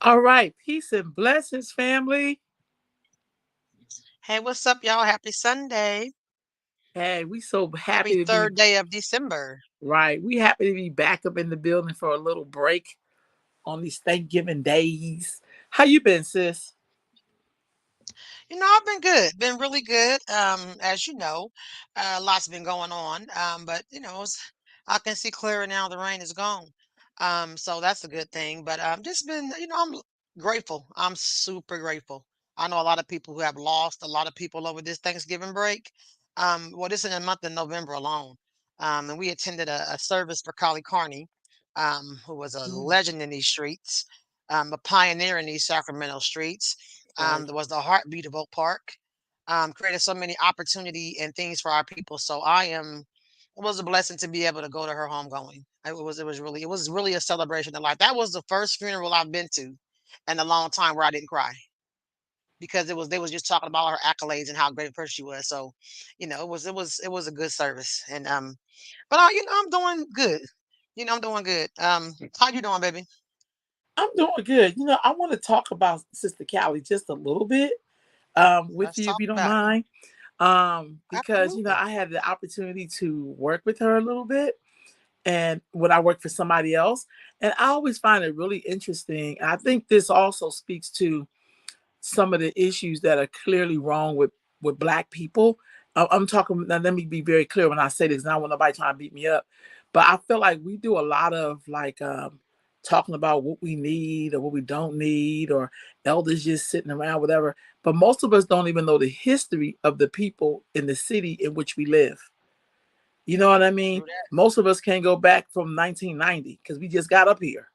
All right, peace and blessings, family. Hey, what's up, y'all? Happy Sunday. Hey, we so Happy happy to be third day of December. right. We happy to be back up in the building for a little break on these Thanksgiving days. How you been, sis? I've been good, been really good. As you know, lots been going on. But I can see clearer now. The rain is gone. So that's a good thing. But just been, I'm grateful. I'm super grateful. I know a lot of people who have lost a lot of people over this Thanksgiving break. Well, this is in the month of November alone. And we attended a service for Collie Carney, who was a Mm, legend in these streets, a pioneer in these Sacramento streets. right. There was the heartbeat of Oak Park. Created so many opportunity and things for our people. So it was a blessing to be able to go to her homegoing. It was really a celebration of life. That was the first funeral I've been to in a long time where I didn't cry because they was just talking about her accolades and how great a person she was. So, it was a good service. And but I'm doing good. I'm doing good. How you doing, baby? I'm doing good. I want to talk about Sister Callie just a little bit with Let's you if talk you don't about it. mind. Because Absolutely. I had the opportunity to work with her a little bit and when I work for somebody else. And I always find it really interesting. And I think this also speaks to some of the issues that are clearly wrong with black people. I'm talking now, let me be very clear when I say this. I don't want nobody trying to beat me up, but I feel like we do a lot of like talking about what we need or what we don't need, or elders just sitting around, whatever. But most of us don't even know the history of the people in the city in which we live. You know what I mean? True that. Most of us can't go back from 1990 because we just got up here.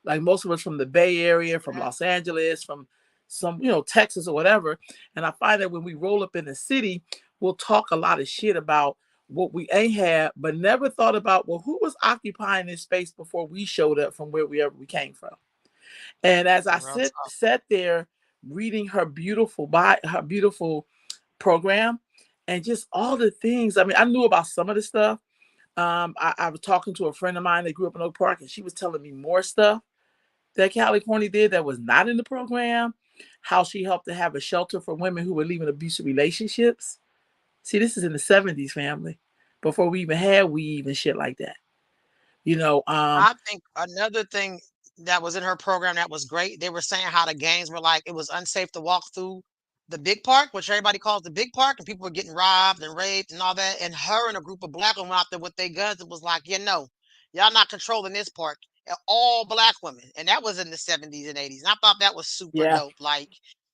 Like most of us from the Bay Area, True from that. Los Angeles, from some, Texas or whatever. And I find that when we roll up in the city, we'll talk a lot of shit about what we ain't had, but never thought about, well, who was occupying this space before we showed up from wherever we came from. And as I Real talk. sat there reading her beautiful program and just all the things. I mean, I knew about some of the stuff. I was talking to a friend of mine that grew up in Oak Park, and she was telling me more stuff that California did that was not in the program. How she helped to have a shelter for women who were leaving abusive relationships. See, this is in the 70s, family, before we even had weave and shit like that. You know, um, I think another thing that was in her program that was great, they were saying how the gangs were like it was unsafe to walk through the big park, which everybody calls the big park, and people were getting robbed and raped and all that. And her and a group of black women out there with their guns, it was like, y'all not controlling this park. All black women. And that was in the 70s and 80s. And I thought that was super yeah, dope. Like,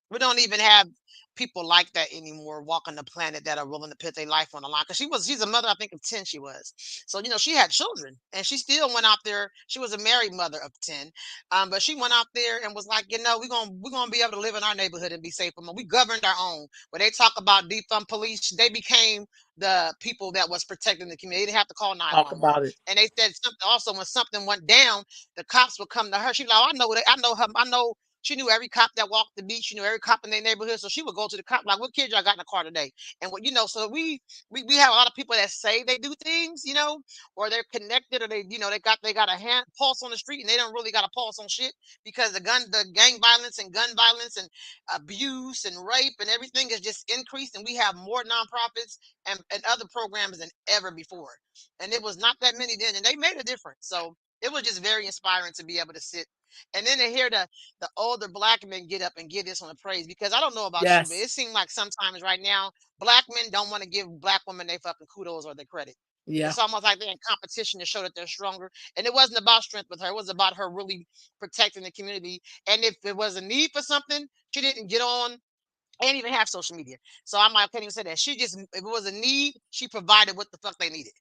we don't even have people like that anymore walking the planet that are willing to put their life on the line. Because she's a mother, I think, of 10 she was. So, she had children and she still went out there. She was a married mother of 10. But she went out there and was like, we're gonna be able to live in our neighborhood and be safe. We governed our own. When they talk about defund police, they became the people that was protecting the community. They didn't have to call talk 911. about it. And they said something also when something went down, the cops would come to her. She was like, oh, I know her, I know she knew every cop that walked the beach. She knew every cop in their neighborhood. So she would go to the cop like, "What kid y'all got in the car today?" And so we have a lot of people that say they do things, or they're connected, or they got a hand pulse on the street, and they don't really got a pulse on shit because the gang violence and gun violence and abuse and rape and everything is just increased, and we have more nonprofits and other programs than ever before. And it was not that many then, and they made a difference. So it was just very inspiring to be able to sit and then to hear the older black men get up and give this one a praise because I don't know about you, but Yes, it seems like sometimes right now black men don't want to give black women their fucking kudos or their credit. yeah, It's almost like they're in competition to show that they're stronger. And it wasn't about strength with her. It was about her really protecting the community. And if there was a need for something, she didn't get on and even have social media. So I'm like, I can't even say that. She just, if it was a need, she provided what the fuck they needed.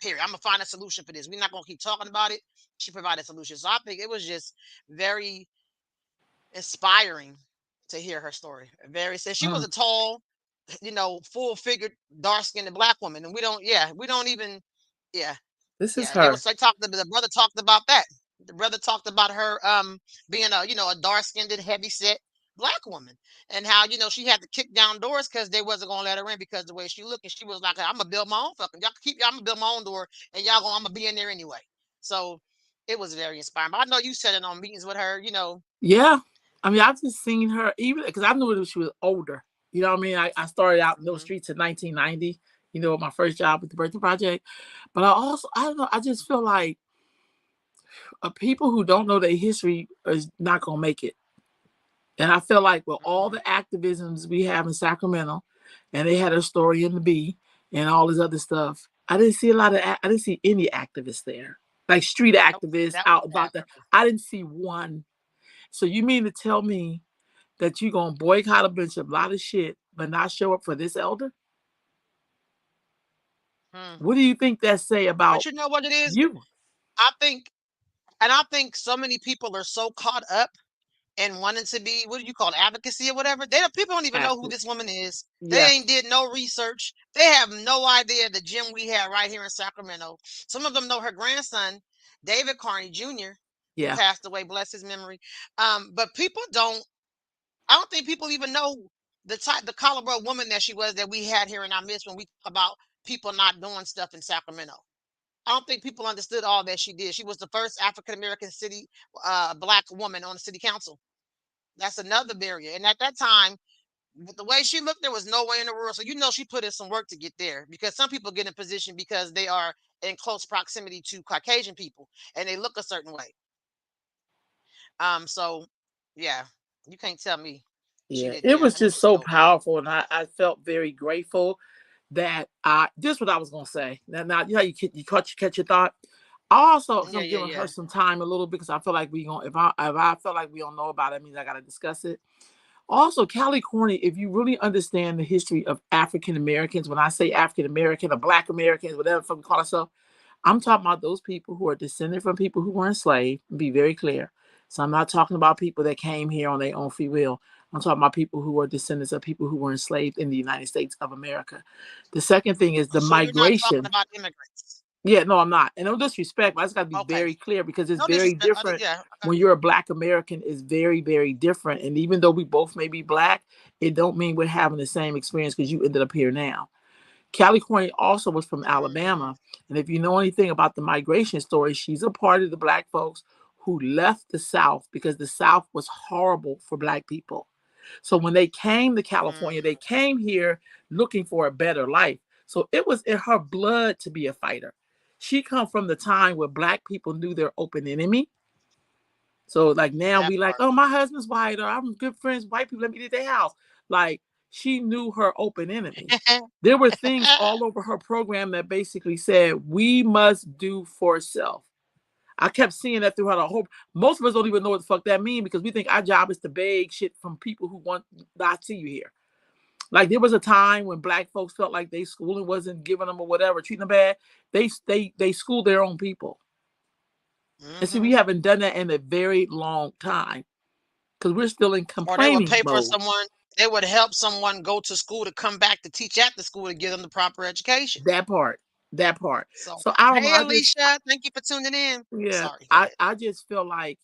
Period. I'm gonna find a solution for this. We're not gonna keep talking about it. She provided solutions. So I think it was just very inspiring to hear her story. Very said she was mm, a tall, full figured, dark skinned black woman. And we don't even, yeah, this is yeah. They her. was they talked the brother talked about that. The brother talked about her being a dark skinned, heavy set black woman. And how, she had to kick down doors because they wasn't gonna let her in because the way she looked. And she was like, I'm gonna build my own fucking y'all can keep y'all, I'm gonna build my own door and y'all gonna I'm gonna be in there anyway. So It was very inspiring. But I know you said it on meetings with her, you know. Yeah. I mean, I've just seen her even because I knew that she was older. You know what I mean? I started out in those Hmm. streets in 1990, my first job with the Birthday Project. But I don't know, I just feel like people who don't know their history is not going to make it. And I feel like with all Hmm. the activisms we have in Sacramento, and they had a story in the B and all this other stuff, I didn't see any activists there, like street Nope, activists that was out about the. Africa. I didn't see one. So you mean to tell me that you gonna boycott a bunch of lot of shit, but not show up for this elder? Hmm. What do you think that say But about you know what it is? you? I think, and I think so many people are so caught up and wanting to be, what do you call it, advocacy or whatever. People don't even know who Active, this woman is. They yeah, ain't did no research. They have no idea the gym we have right here in Sacramento. Some of them know her grandson, David Carney Jr., who yeah, passed away, bless his memory. But people don't. I don't think people even know the caliber of woman that she was that we had here in our midst when we talk about people not doing stuff in Sacramento. I don't think people understood all that she did. She was the first African American city black woman on the city council. That's another barrier. And at that time, with the way she looked, there was no way in the world. So you know she put in some work to get there because some people get in position because they are in close proximity to Caucasian people and they look a certain way. So yeah, you can't tell me she yeah. didn't It do that. was That was just just so dope. powerful, and I felt very grateful that I. Just what I was gonna say. Now you know you catch your thought. I also Yeah, am yeah, giving her yeah. some time a little bit because I feel like we going if I feel like we don't know about it, it means I gotta discuss it. Also, Cali Corny, if you really understand the history of African Americans, when I say African American or Black Americans, whatever we call ourselves, I'm talking about those people who are descended from people who were enslaved. Be very clear. So I'm not talking about people that came here on their own free will. I'm talking about people who are descendants of people who were enslaved in the United States of America. The second thing is the So you're not talking migration. about immigrants. Yeah, no, I'm not. And no disrespect, but I just got to be Okay. very clear because it's No very disrespect. different Yeah. Okay. when you're a Black American. Is very, very different. And even though we both may be Black, it don't mean we're having the same experience because you ended up here now. Callie Coyne also was from Mm, Alabama. And if you know anything about the migration story, she's a part of the Black folks who left the South because the South was horrible for Black people. So when they came to California, they mm, came here looking for a better life. So it was in her blood to be a fighter. She come from the time where Black people knew their open enemy. So like now that we like, part. oh, my husband's white, or I'm good friends with white people. Let me get their house. Like she knew her open enemy. There were things all over her program that basically said we must do for self. I kept seeing that throughout our whole. Most of us don't even know what the fuck that means because we think our job is to beg shit from people who want not see you here. Like there was a time when Black folks felt like they schooling wasn't giving them or whatever, treating them bad. They schooled their own people. And see, we Hmm. haven't done that in a very long time because we're still in Or they would complaining pay for mode. someone. They would help someone go to school to come back to teach at the school to give them the proper education. That part, that part. So, So I don't know. hey, Alicia, thank you for tuning in. Yeah, Sorry, go I, ahead. I just feel like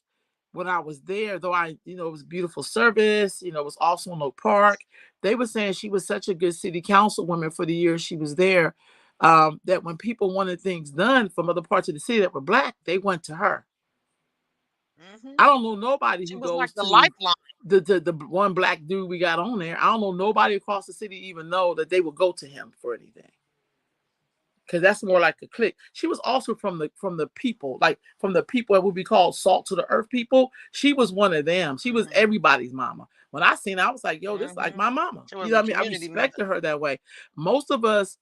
when I was there, though it was beautiful service, it was also in Oak Park. They were saying she was such a good city councilwoman for the years she was there, that when people wanted things done from other parts of the city that were Black, they went to her. Hmm. I don't know nobody She who was like goes the to lifeline. the one Black dude we got on there. I don't know nobody across the city even know that they would go to him for anything. Because that's more like a clique. She was also from the people, like from the people that would be called salt to the earth people. She was one of them. She was Hmm. everybody's mama. When I seen her, I was like, yo, this is like Hmm. my mama. She You was know a what I mean? I community member. respected her that way. Most of us,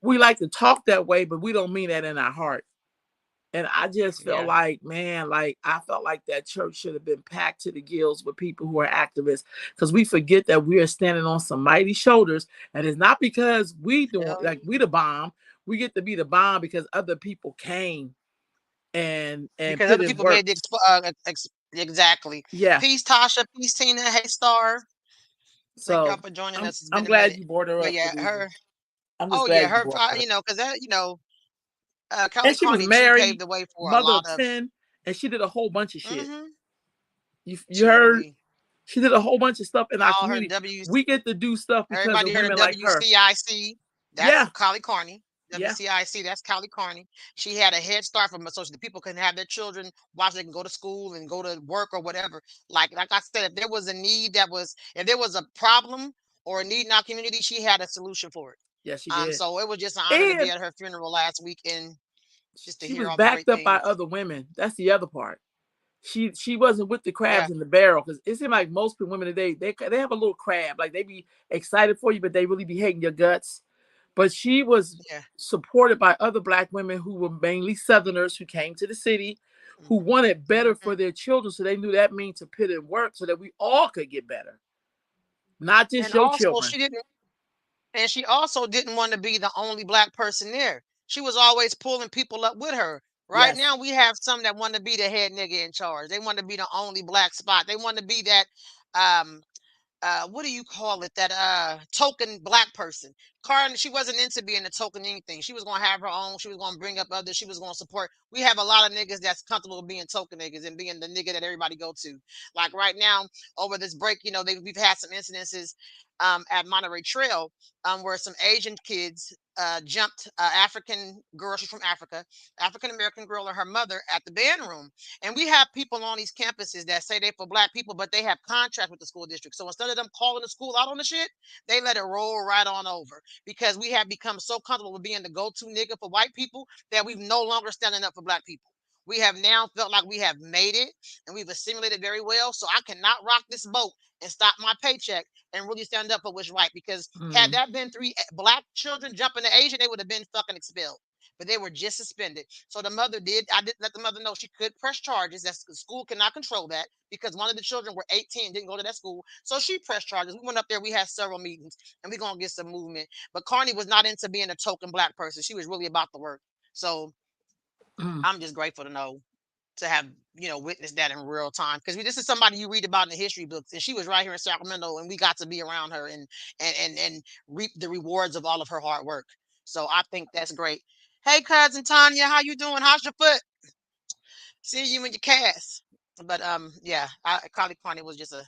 we like to talk that way, but we don't mean that in our heart. And I just felt Yeah. like, man, like I felt like that church should have been packed to the gills with people who are activists because we forget that we are standing on some mighty shoulders. And it's not because we doing Hell like yeah. we the bomb. We get to be the bomb because other people came and Because put other in people work. made the exactly. Yeah. Peace, Tasha. Peace, Tina. Hey, Star. Thank y'all So for joining I'm us. It's I'm been a glad minute. you brought her But up, yeah, Khadijah. her. I'm just Oh yeah, glad you her. brought her up. Because that And Kelly she was Carney too paved married, the way for a mother lot of of. 10, and she did a whole bunch of shit. Hmm. You heard? Truly. She did a whole bunch of stuff in our Y'all heard community. W. We get to do stuff because Everybody of heard of women like her. WCIC. That's Yeah. Kelly Carney. Yeah, WCIC, that's Callie Carney. She had a head start from us so the people can have their children watch, they can go to school and go to work or whatever. Like I said, if there was a need that was if there was a problem or a need in our community, she had a solution for it. yeah, she did. So it was just an honor to be And at her funeral last week and just to she hear was all the backed great up by things. other women. That's the other part. She wasn't with the Yeah, crabs in the barrel because it seemed like most women today they have a little crab, like they be excited for you, but they really be hating your guts. But she was yeah. supported by other black women who were mainly Southerners who came to the city, who Hmm. wanted better Hmm. for their children, so they knew that means to put in work so that we all could get better, not just And your also, children. she also didn't want to be the only black person there. She was always pulling people up with her. Right Yes. now, we have some that want to be the head nigga in charge. They want to be the only black spot. They want to be that um what do you call it, that token black person. Karen, she wasn't into being a token anything. She was gonna have her own, she was gonna bring up others, she was gonna support. We have a lot of niggas that's comfortable being token niggas and being the nigga that everybody go to. Like right now, over this break, we've had some incidences at Monterey Trail, where some Asian kids jumped African girl, she's from Africa, African American girl and her mother at the band room. And we have people on these campuses that say they for black people, but they have contract with the school district. So instead of them calling the school out on the shit, they let it roll right on over because we have become so comfortable with being the go-to nigga for white people that we've no longer standing up for black people. We have now felt like we have made it and we've assimilated very well. So I cannot rock this boat and stop my paycheck and really stand up for what's right. Because had Mm, that been three black children jumping to Asia, they would have been fucking expelled. But they were just suspended. So the mother did. I did let the mother know she could press charges. That the school cannot control that because one of the children were 18, didn't go to that school. So she pressed charges. We went up there. We had several meetings, and we're gonna get some movement. But Carney was not into being a token black person. She was really about the work. So mm. I'm just grateful to have witnessed that in real time because this is somebody you read about in the history books, and she was right here in Sacramento, and we got to be around her and reap the rewards of all of her hard work. So I think that's great. Hey, cousin Tanya, how you doing? How's your foot? See you in your cast. But yeah, Carly Carney was just a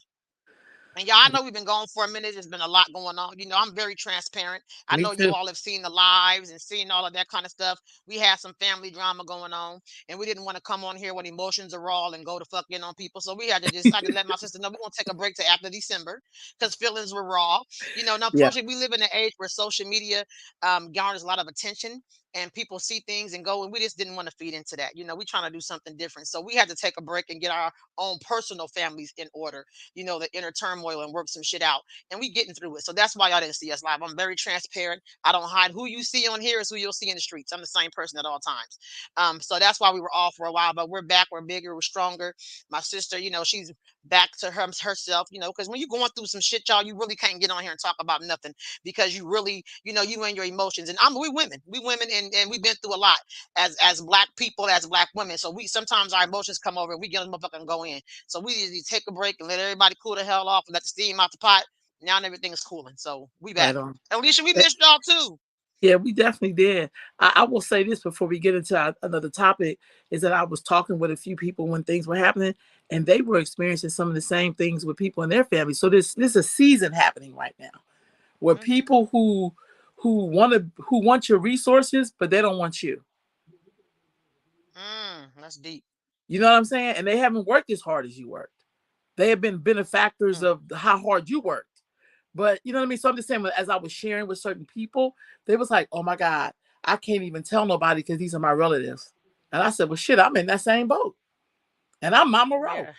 and yeah, I know we've been going for a minute. There's been a lot going on. I'm very transparent. I Me know you too. all have seen the lives and seen all of that kind of stuff. We had some family drama going on, and we didn't want to come on here when emotions are raw and go to fuck in on people. So we had to just, I had to let my sister know we're gonna take a break to after December because feelings were raw. And Yeah. unfortunately, we live in an age where social media garners a lot of attention and people see things and go, and we just didn't want to feed into that. We trying to do something different. So we had to take a break and get our own personal families in order, the inner turmoil and work some shit out. And we getting through it. So that's why y'all didn't see us live. I'm very transparent. I don't hide. Who you see on here is who you'll see in the streets. I'm the same person at all times. So that's why we were off for a while, but we're back. We're bigger. We're stronger. My sister, she's back to herself, because when you're going through some shit, y'all, you really can't get on here and talk about nothing because you really, you and your emotions. And we women, and we've been through a lot as black people, as black women. So we sometimes our emotions come over and we get them motherfucking go in. So we need to take a break and let everybody cool the hell off and let the steam out the pot. Now everything is cooling. So we back. Right on. Alicia, we Eh, missed y'all too. Yeah, we definitely did. I will say this before we get into another topic is that I was talking with a few people when things were happening, and they were experiencing some of the same things with people in their family. So this is a season happening right now where Hmm. people who want your resources, but they don't want you. That's deep. You know what I'm saying? And they haven't worked as hard as you worked. They have been benefactors Mm. of how hard you worked. But you know what I mean? So I'm just saying, as I was sharing with certain people, they was like, oh my God, I can't even tell nobody because these are my relatives. And I said, well, shit, I'm in that same boat. And I'm Mama Rowe.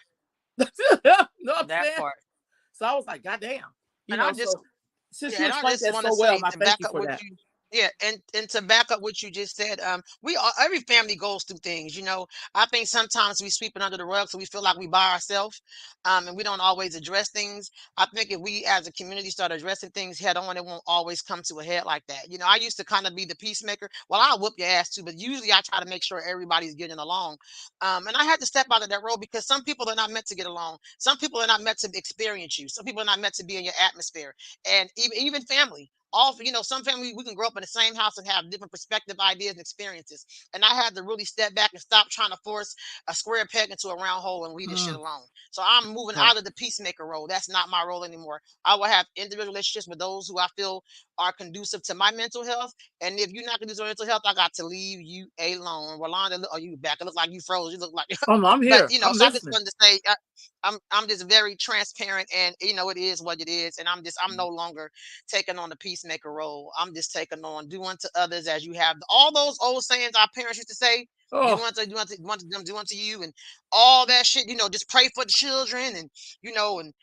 Yeah, You know what I'm that saying? part. So I was like, God damn. And I just So since Yeah, you and I explained just that want to so well, say and I to thank back you up for what that. you, yeah, and to back up what you just said, we all every family goes through things. I think sometimes we sweep it under the rug, so we feel like we by ourselves, and we don't always address things. I think if we as a community start addressing things head on, it won't always come to a head like that. I used to kind of be the peacemaker. Well, I'll whoop your ass too, but usually I try to make sure everybody's getting along. And I had to step out of that role because some people are not meant to get along. Some people are not meant to experience you. Some people are not meant to be in your atmosphere and even family. all, some family, we can grow up in the same house and have different perspective, ideas, and experiences. And I had to really step back and stop trying to force a square peg into a round hole and leave this shit Mm, alone. So I'm moving okay. out of the peacemaker role. That's not my role anymore. I will have individual relationships with those who I feel are conducive to my mental health. And if you're not conducive to mental health, I got to leave you alone. Rolanda, are you back? It look like you froze. You look like, Oh no, I'm but here. I'm so I just listening. wanted to say, I'm just very transparent, and it is what it is, and I'm no longer taking on the peacemaker role. I'm just taking on do unto others as you have all those old sayings our parents used to say. Oh, Do unto them, do unto you, and all that shit. Just pray for the children, and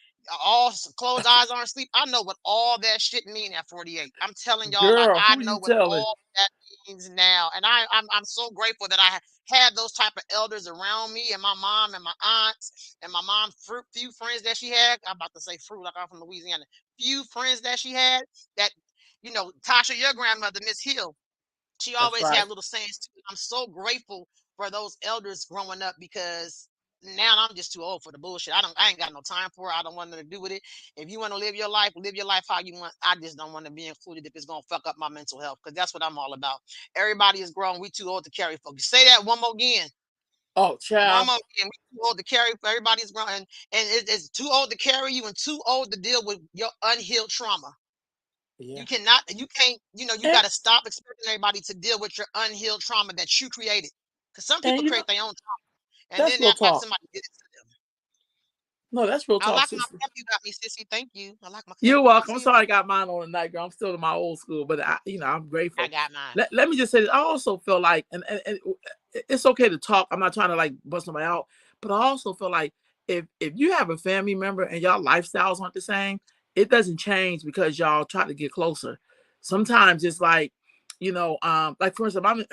all close eyes aren't sleep. I know what all that shit mean at 48. I'm telling y'all, like girl, I who know you what telling? all that means now, and I'm so grateful that I had those type of elders around me, and my mom and my aunts and my mom few friends that she had. I'm about to say fruit like I'm from Louisiana. Few friends that she had that Tasha, your grandmother, Miss Hill, she That's always right. had little sayings too. I'm so grateful for those elders growing up because now I'm just too old for the bullshit. I ain't got no time for it. I don't want nothing to do with it. If you want to live your life how you want. I just don't want to be included if it's gonna fuck up my mental health, because that's what I'm all about. Everybody is grown. We too old to carry folks. Say that one more again. Oh, One child. more again. We too old to carry. Everybody's grown, and it's too old to carry you, and too old to deal with your unhealed trauma. Yeah. You can't, you And got to stop expecting everybody to deal with your unhealed trauma that you created. Because some and people you know create their own trauma and that's then real act like talk. somebody did it to them. No, that's real I talk, like my sister. cup you got me, sissy. Thank you. I like my cup You're you got. welcome. I'm See, sorry I got mine on the night, girl. I'm still in my old school, but I'm I grateful. got mine. Let me just say this. I also feel like, and it's okay to talk. I'm not trying to like bust somebody out, but I also feel like if you have a family member and y'all lifestyles aren't the same, it doesn't change because y'all try to get closer. Sometimes it's like, like for instance,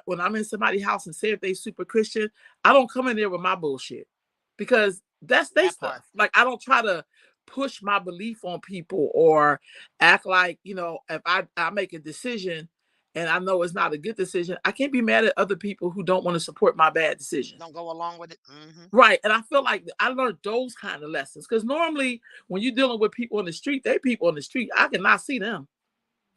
when I'm in somebody's house and say if they super Christian, I don't come in there with my bullshit because that's they That part. stuff. Like I don't try to push my belief on people or act like, if I make a decision and I know it's not a good decision, I can't be mad at other people who don't want to support my bad decision. Don't go along with it. Hmm. Right. And I feel like I learned those kind of lessons because normally when you're dealing with people on the street, they people on the street, I cannot see them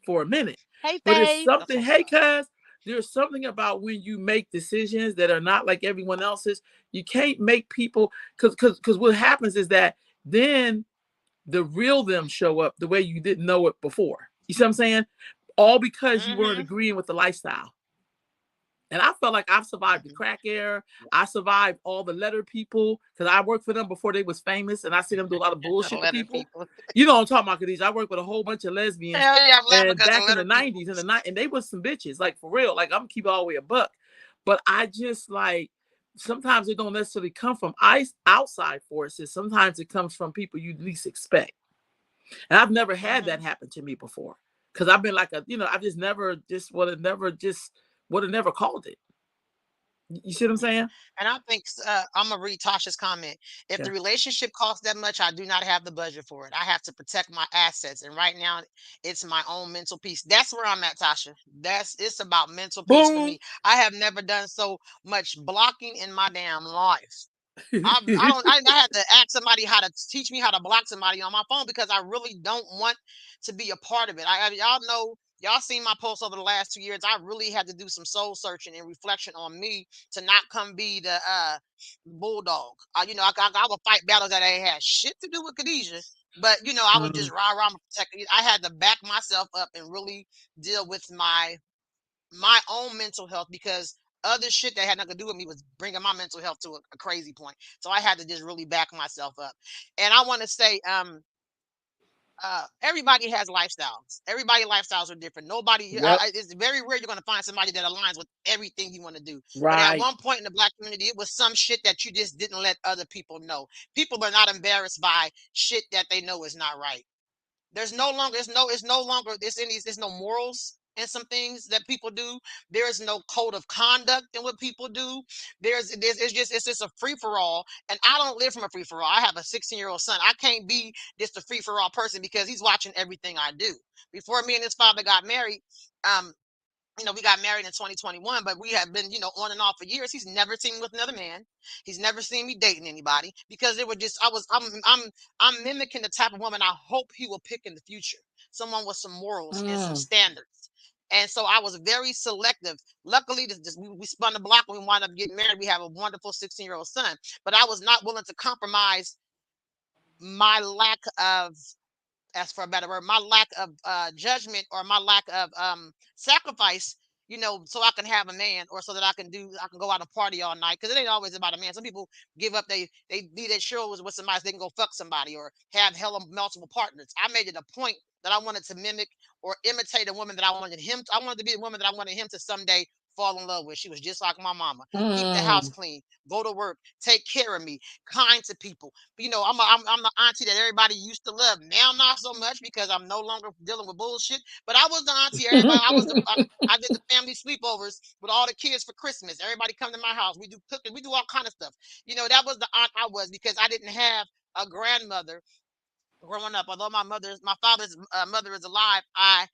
for a minute. Hey, But it's Faith. That's something, what's hey, up. cuz there's something about when you make decisions that are not like everyone else's. You can't make people because what happens is that then the real them show up the way you didn't know it before. You see what I'm saying? All because you weren't Hmm. agreeing with the lifestyle. And I felt like I've survived the Hmm. crack era. I survived all the letter people because I worked for them before they was famous, and I see them do a lot of bullshit to Letter people. people. You know what I'm talking about, Khadijah. I worked with a whole bunch of lesbians, Hell yeah, I'm laughing and because the back in the letter people. '90s and the night, and they was some bitches, like for real. Like I'm keep all the way a buck, but I just like sometimes it don't necessarily come from outside forces. Sometimes it comes from people you least expect. And I've never had that Hmm. happen to me before. Cause I've been like I just never would have never called it. You see what I'm saying? And I think I'm gonna read Tasha's comment. If Yeah. the relationship costs that much, I do not have the budget for it. I have to protect my assets, and right now, it's my own mental peace. That's where I'm at, Tasha. It's about mental peace for Boom. me. I have never done so much blocking in my damn life. I don't I had to ask somebody how to teach me how to block somebody on my phone because I really don't want to be a part of it. Y'all know, y'all seen my posts over the last 2 years. I really had to do some soul searching and reflection on me to not come be the bulldog. I would fight battles that ain't had shit to do with Khadijah. But I was just Mm, rah rah protecting. I had to back myself up and really deal with my own mental health, because other shit that had nothing to do with me was bringing my mental health to a crazy point. So I had to just really back myself up. And I want to say, everybody has lifestyles. Everybody lifestyles are different. Nobody, yep. it's very rare you're going to find somebody that aligns with everything you want to do. But at Right. one point in the black community, it was some shit that you just didn't let other people know. People are not embarrassed by shit that they know is not right. There's no longer it's no longer there's no morals in some things that people do. There is no code of conduct in what people do. It's just a free for all. And I don't live from a free for all. I have a 16-year-old son. I can't be just a free for all person because he's watching everything I do. Before me and his father got married, um, we got married in 2021, but we have been, on and off for years. He's never seen me with another man. He's never seen me dating anybody because it would just, I'm mimicking the type of woman I hope he will pick in the future. someone with some morals and some Mm. standards. And so I was very selective. Luckily, we spun the block and we wound up getting married. We have a wonderful 16-year-old son. But I was not willing to compromise my lack of, as for a better word, my lack of judgment, or my lack of sacrifice, so I can have a man, or so that I can go out and party all night. Because it ain't always about a man. Some people give up, they do their show with somebody so they can go fuck somebody or have hella multiple partners. I made it a point that I wanted to mimic or imitate a woman that I wanted to be a woman that I wanted him to someday fall in love with. She was just like my mama. Keep the house Mm. clean, go to work, take care of me, kind to people. I'm the auntie that everybody used to love. Now, not so much, because I'm no longer dealing with bullshit. But I was the auntie. Everybody, I did the family sleepovers with all the kids for Christmas. Everybody come to my house. We do cooking. We do all kind of stuff. That was the aunt I was, because I didn't have a grandmother growing up. Although my father's mother is alive, I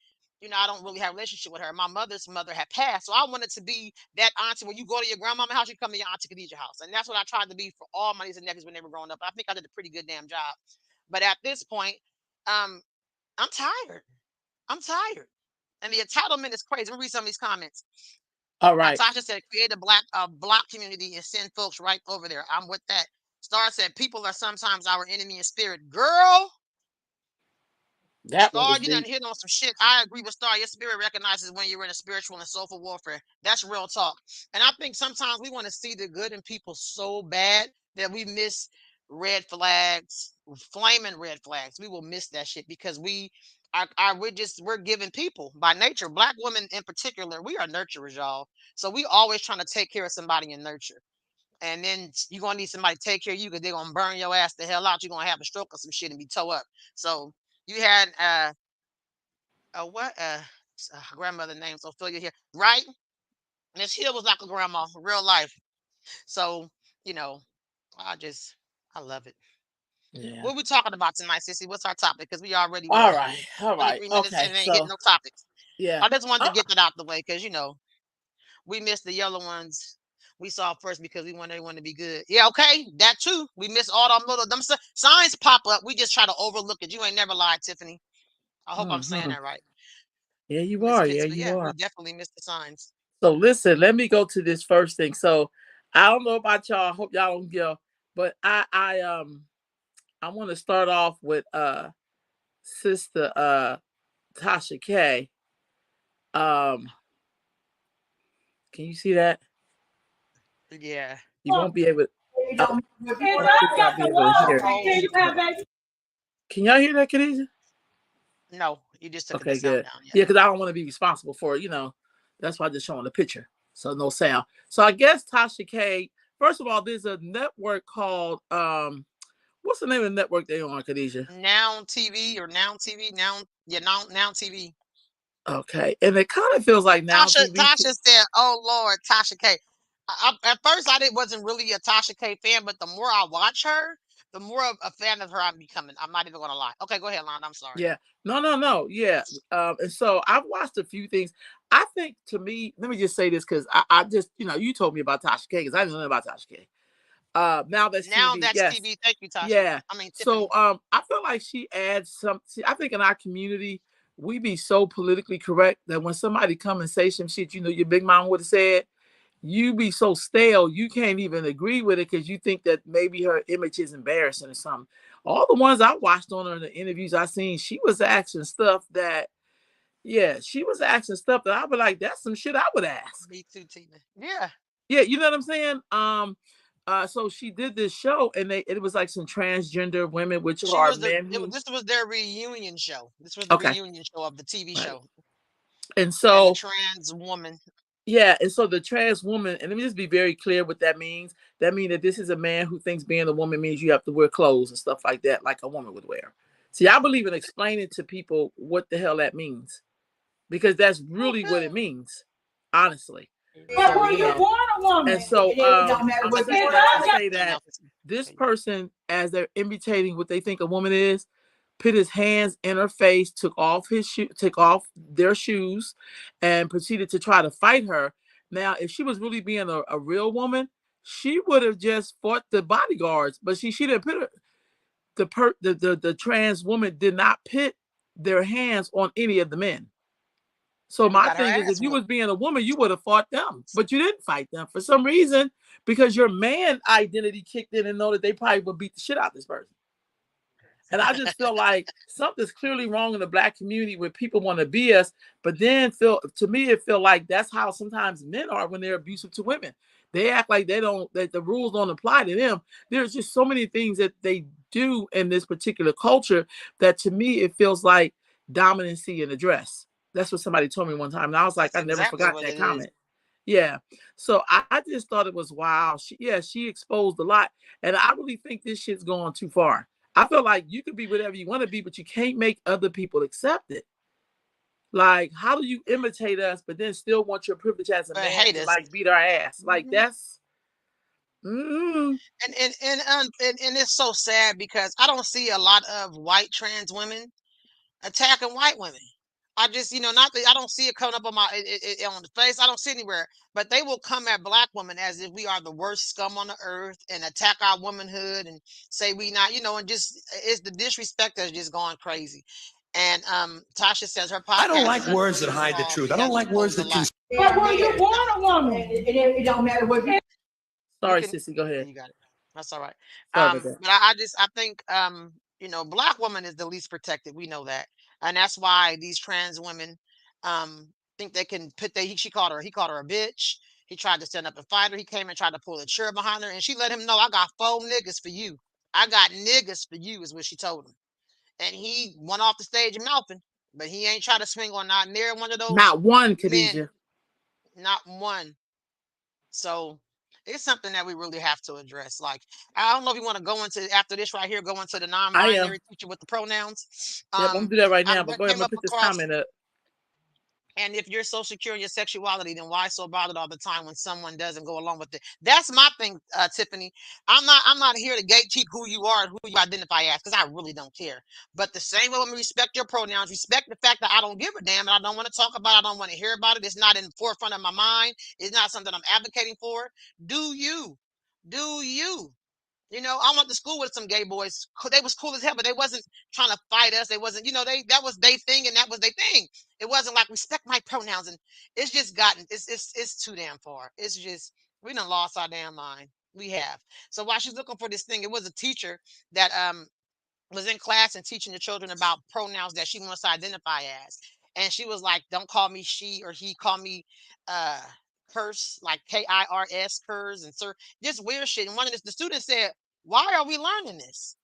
don't really have a relationship with her. My mother's mother had passed, so I wanted to be that auntie. When you go to your grandmama's house, you come to your auntie Khadijah house, and that's what I tried to be for all my nieces and nephews when they were growing up. I think I did a pretty good damn job. But at this point, um, I'm tired. I'm tired, and the entitlement is crazy. Let me read some of these comments. All right. Tasha said, "Create a block community and send folks right over there." I'm with that. Star said, "People are sometimes our enemy in spirit." Girl, That one Star, was you done deep. hit on some shit. I agree with Star. Your spirit recognizes when you're in a spiritual and soulful warfare. That's real talk. And I think sometimes we want to see the good in people so bad that we miss red flags, flaming red flags. We will miss that shit because we're giving people by nature. Black women in particular, we are nurturers, y'all. So we always trying to take care of somebody and nurture. And then you're gonna need somebody to take care of you because they're gonna burn your ass the hell out. You're gonna have a stroke or some shit and be toe up. So you had what grandmother named Ophelia here, right? Miss Hill was like a grandma, real life. So you know, I just I love it. Yeah. What we talking about tonight, Sissy? What's our topic? Because we already All right. All right. 23 minutes in Okay. and ain't hitting So no topics. yeah. I just wanted Uh, to get that out the way because we missed the yellow ones. We saw first because we want everyone to be good. Yeah, okay, that too. We miss all them signs pop up. We just try to overlook it. You ain't never lied, Tiffany. I hope I'm saying mhm. that right. Yeah, you Miss are. Yeah, Pitts, but you yeah, we are. definitely missed the signs. So listen, let me go to this first thing. So I don't know about y'all. I hope y'all don't get, but I want to start off with Sister Tasha K. Um, can you see that? Yeah. You won't be able. I don't think I'll be able to hear it. Oh, Can y'all hear that, Khadijah? no, you just took the Okay, sound good. down. Yeah. Yeah, because I don't want to be responsible for it. That's why I'm just showing the picture, so no sound. So I guess Tasha K. First of all, there's a network called what's the name of the network they on, Khadijah? Now TV or Now TV. Now TV. Okay, and it kind of feels like Now TV. Tasha said, "Oh Lord, Tasha K." At first, I wasn't really a Tasha K fan, but the more I watch her, the more of a fan of her I'm becoming. I'm not even gonna lie. Okay, go ahead, Lon. I'm sorry. Yeah, no, no, no. Yeah, and so I've watched a few things. I think to me, let me just say this because I just you told me about Tasha K because I didn't know about Tasha K. Now that's Now TV. that's Yes, TV. Thank you, Tasha. yeah. I mean So Tiffany. I feel like she adds some. See, I think in our community we be so politically correct that when somebody come and say some shit, your big mom would have said, you be so stale you can't even agree with it because you think that maybe her image is embarrassing or something. All the ones I watched on her in the interviews I seen, she was asking stuff that, yeah, she was asking stuff that I'd be like, that's some shit I would ask. Me too, Tina. Yeah. Yeah, you know what I'm saying? So she did this show and it was like some transgender women, which She are was men who, this was their reunion show. This was the okay, reunion show of the TV right. show. And And the so trans woman. yeah, and so the trans woman, and let me just be very clear what that means. That means that this is a man who thinks being a woman means you have to wear clothes and stuff like that, like a woman would wear. See, I believe in explaining to people what the hell that means, because that's really what it Okay. means, honestly. Yeah. So, and so I'm I gonna say just that to I'm gonna say turn that off this. this Okay. person, as they're imitating what they think a woman is, put his hands in her face, took off their shoes, and proceeded to try to fight her. Now, if she was really being a real woman, she would have just fought the bodyguards. But she didn't put her, the trans woman did not pit their hands on any of the men. So And we my got her thing is, if ass you whooped. was being a woman, you would have fought them, but you didn't fight them for some reason because your man identity kicked in and know that they probably would beat the shit out of this person. And I just feel like something's clearly wrong in the black community where people want to be us, but then feel to me it feel like that's how sometimes men are when they're abusive to women. They act like they don't that the rules don't apply to them. There's just so many things that they do in this particular culture that to me it feels like dominancy in a dress. That's what somebody told me one time. And I was like, That's I never exactly forgot what that it is. comment. Yeah. So I just thought it was wow. She exposed a lot. And I really think this shit's going too far. I feel like you can be whatever you want to be, but you can't make other people accept it. Like, how do you imitate us, but then still want your privilege as a But man hate to us. like beat our ass? Like Mhm. that's mm, And it's so sad because I don't see a lot of white trans women attacking white women. I just, not that I don't see it coming up on on the face. I don't see it anywhere, but they will come at black women as if we are the worst scum on the earth and attack our womanhood and say we not, and just it's the disrespect that's just going crazy. And Tasha says her I don't podcast like is words that unusually hide the small. truth. She I don't has like words exposed a that lot. conceal. But when you want a woman, it don't matter what you. You sorry, can sissy. Go yeah, ahead. you got it. That's all right. Sorry about that. But I think black woman is the least protected. We know that. And that's why these trans women think they can put he called her a bitch. He tried to stand up and fight her. He came and tried to pull a chair behind her and she let him know I got 4 niggas for you. I got niggas for you is what she told him. And he went off the stage mouthing, but he ain't try to swing on not near one of those Not one, men, Khadijah. not one. So it's something that we really have to address. Like, I don't know if you want to go into after this right here, go into the I am. non-binary teacher with the pronouns. Yep, I'm gonna do that right I now. But go ahead, I'm came gonna up put this across, comment up. and if you're so secure in your sexuality, then why so bothered all the time when someone doesn't go along with it? That's my thing, Tiffany. I'm not here to gatekeep who you are and who you identify as, because I really don't care. But the same way when we respect your pronouns, respect the fact that I don't give a damn and I don't want to talk about it, I don't want to hear about it. It's not in the forefront of my mind. It's not something I'm advocating for. Do you? Do you? I went to school with some gay boys. They was cool as hell, but they wasn't trying to fight us. They wasn't, that was their thing and that was their thing. It wasn't like respect my pronouns, and it's just gotten it's too damn far. It's just we done lost our damn mind. We have. So while she's looking for this thing, it was a teacher that was in class and teaching the children about pronouns that she wants to identify as. And she was like, don't call me she or he, call me uh curse, like Kirs, curs, and sir, this weird shit. And one of the students said, why are we learning this?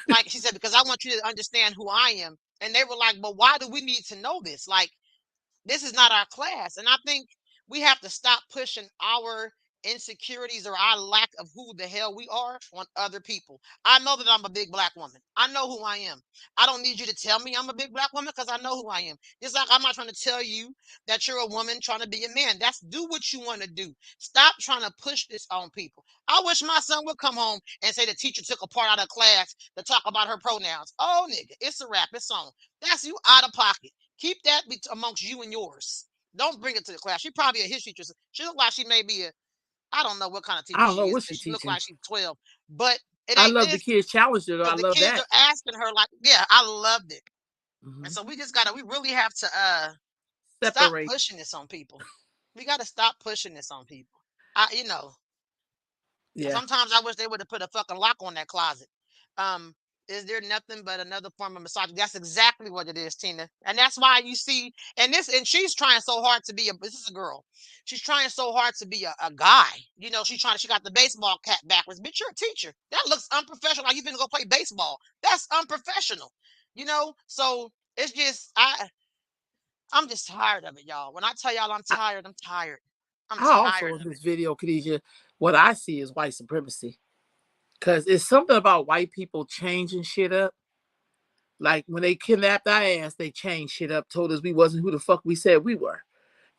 Like she said, because I want you to understand who I am. And they were like, but why do we need to know this? Like, this is not our class. And I think we have to stop pushing our insecurities or our lack of who the hell we are on other people. I know that I'm a big black woman. I know who I am. I don't need you to tell me I'm a big black woman because I know who I am. Just like I'm not trying to tell you that you're a woman trying to be a man. That's do what you want to do. Stop trying to push this on people. I wish my son would come home and say the teacher took a part out of class to talk about her pronouns. Oh, nigga, it's a wrap. It's on. That's you out of pocket. Keep that amongst you and yours. Don't bring it to the class. She probably a history teacher. She look like she may be I don't know what kind of I teacher don't know she is, what but she she look teaching. like she's 12. But it I ain't love the this kids challenged her though. I because the love kids that. are asking her like, yeah, I loved it. And Hmm. so we really have to stop Separate. pushing this on people. We got to stop pushing this on people. I. Yeah. Sometimes I wish they would have put a fucking lock on that closet. Um, is there nothing but another form of misogyny? That's exactly what it is, Tina. And that's why you see, and she's trying so hard to be this is a girl. She's trying so hard to be a guy. She got the baseball cap backwards. Bitch, you're a teacher. That looks unprofessional. Like you've been to go play baseball. That's unprofessional. So it's just I'm just tired of it, y'all. When I tell y'all I'm I, tired, I'm tired. I'm I also tired in of it. this video, Khadijah, what I see is white supremacy. Cause it's something about white people changing shit up. Like when they kidnapped our ass, they changed shit up, told us we wasn't who the fuck we said we were.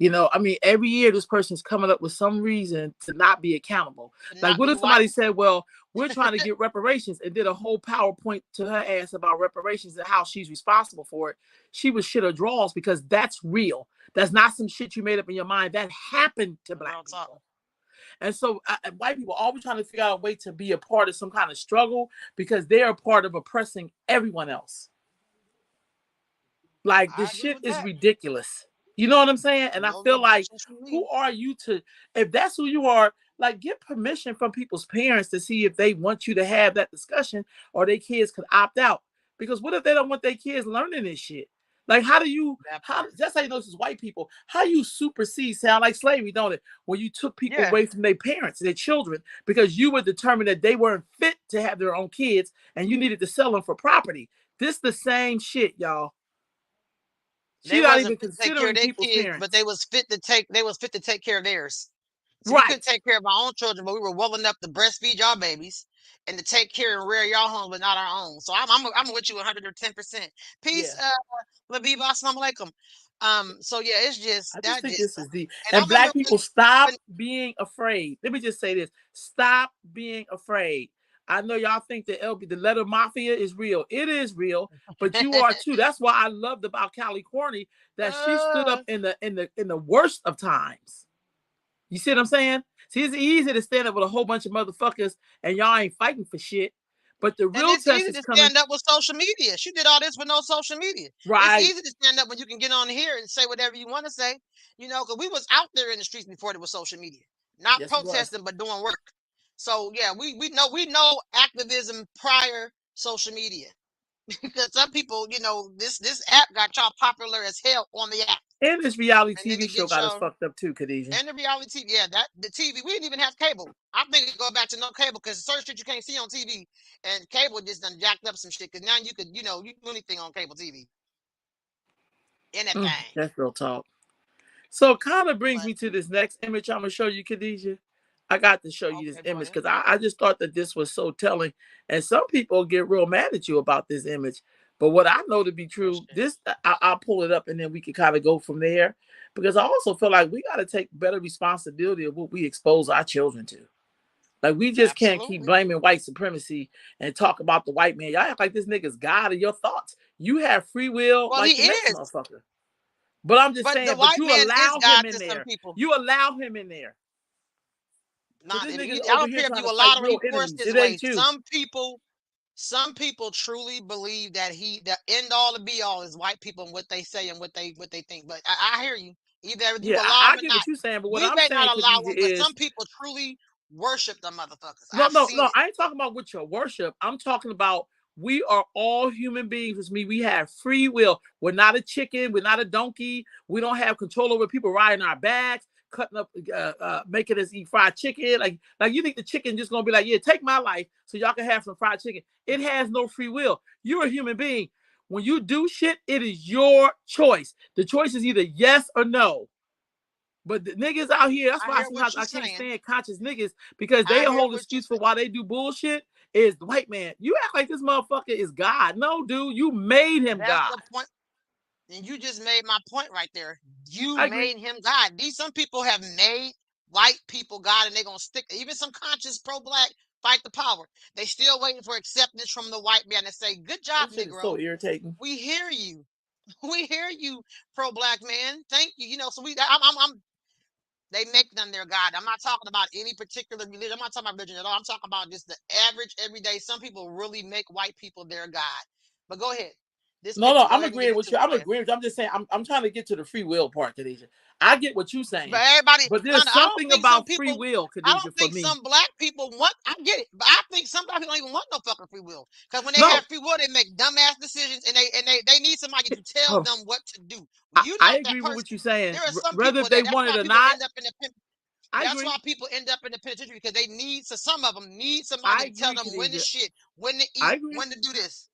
I mean, every year this person's coming up with some reason to not be accountable. To Like, not what be if white. somebody said, well, we're trying to get reparations and did a whole PowerPoint to her ass about reparations and how she's responsible for it? She was shit her draws because that's real. That's not some shit you made up in your mind. That happened to black Real talk. people. And so white people always trying to figure out a way to be a part of some kind of struggle because they're a part of oppressing everyone else. Like I this agree shit with is that. ridiculous. You know what I'm saying? And I No feel living on like, social who media. are you to, if that's who you are, like get permission from people's parents to see if they want you to have that discussion or their kids could opt out. Because what if they don't want their kids learning this shit? Like, how do you, That how, part. that's how you know this is white people. How you supersede sound like slavery, don't it? When you took people Yeah. away from their parents, their children, because you were determined that they weren't fit to have their own kids and you needed to sell them for property. This the same shit, y'all. They She's not wasn't even fit to take care of considering their people's kids, but parents. they was fit to take care of theirs. So we couldn't Right. take care of our own children, but we were well enough to breastfeed y'all babies and to take care and rear y'all homes, but not our own. So I'm with you 110%. Peace, Yeah. Labiba, assalamu alaikum. So yeah, it's I just just that think just this is deep. and I And remember black people, stop when being afraid. Let me just say this. Stop being afraid. I know y'all think the LB, the letter mafia is real. It is real, but you are too. That's why I loved about Callie Corney that she stood up uh, in the worst of times. You see what I'm saying? See, it's easy to stand up with a whole bunch of motherfuckers and y'all ain't fighting for shit. But the and real it's test easy is to coming. stand up with social media. She did all this with no social media. It's Right. easy to stand up when you can get on here and say whatever you want to say, because we was out there in the streets before there was social media, not Yes, it was. protesting but doing work. So yeah, we know activism prior social media because some people, this app got y'all popular as hell on the app, And this reality and then TV to show get got us y'all fucked up too, Khadijah. and the reality TV, yeah, that the TV, we didn't even have cable. I think it go back to no cable because certain shit you can't see on TV, and cable just done jacked up some shit. Because now you could, you do anything on cable TV, anything. That's real talk. So it kind of brings But me to this next image I'm gonna show you, Khadijah. I got to show you this okay, go image ahead. because I just thought that this was so telling. And some people get real mad at you about this image. But what I know to be Oh true, shit. this I'll pull it up and then we can kind of go from there. Because I also feel like we got to take better responsibility of what we expose our children to. Like we just can't keep Absolutely. blaming white supremacy and talk about the white man. Y'all act like this nigga's God of your thoughts. You have free will Well, he like the next is, motherfucker. But I'm just but the saying, but white you man is allow him God in to some there. people. You allow him in there. So Not this if nigga you, I over don't here care if trying you to fight allow him or real you force enemies. his It way. ain't you. Some people truly believe that the end all to be all is white people and what they say and what they think. But I hear you. Either you Yeah, allow I them or get not. what you're saying, but what We I'm may saying, not allow Khadijah, them, but some is people truly worship the motherfuckers. no, I've no, seen no. it. I ain't talking about with your worship. I'm talking about we are all human beings. With me, we have free will. We're not a chicken. We're not a donkey. We don't have control over people riding our backs, cutting up, making us eat fried chicken. Like you think the chicken just gonna be like, yeah, take my life so y'all can have some fried chicken? It has no free will. You're a human being. When you do shit, it is your choice. The choice is either yes or no. But the niggas out here, that's I why hear what sometimes you're I can't saying. stand conscious niggas because they I hear whole what you're excuse for saying. why they do bullshit is the white man. You act like this motherfucker is God. No, dude, you made him That's God. the point. And you just made my point right there. You I agree. made him God. Some people have made white people God, and they're gonna stick. Even some conscious pro-black fight the power. They still waiting for acceptance from the white man to say, "Good job, That shit is so Negro. irritating. We hear you. We hear you, pro-black man. Thank you." So I'm. They make them their God. I'm not talking about any particular religion. I'm not talking about religion at all. I'm talking about just the average, everyday. Some people really make white people their God. But go ahead. This No, no, picture. Go I'm ahead and agreeing get with into you. it. I'm Go ahead. agreeing with you. I'm just saying I'm trying to get to the free will part, Khadijah. I get what you're But saying. everybody, But no, there's no, I don't something think some about free people. will, I Khadijah, don't for think me. some black people want. I get it, but I think some black people don't even want no fucking free will. Because when they No. have free will, they make dumbass decisions, and they need somebody to tell Oh, them what to do. I, You're I not that agree with what person. you're saying. There are some Whether people if they that's want it why or people not, end up in the I that's agree. why people end up in the penitentiary because they need. So some of them need somebody I to tell agree, them when to Khadijah. shit, when to I eat, agree. when to do this.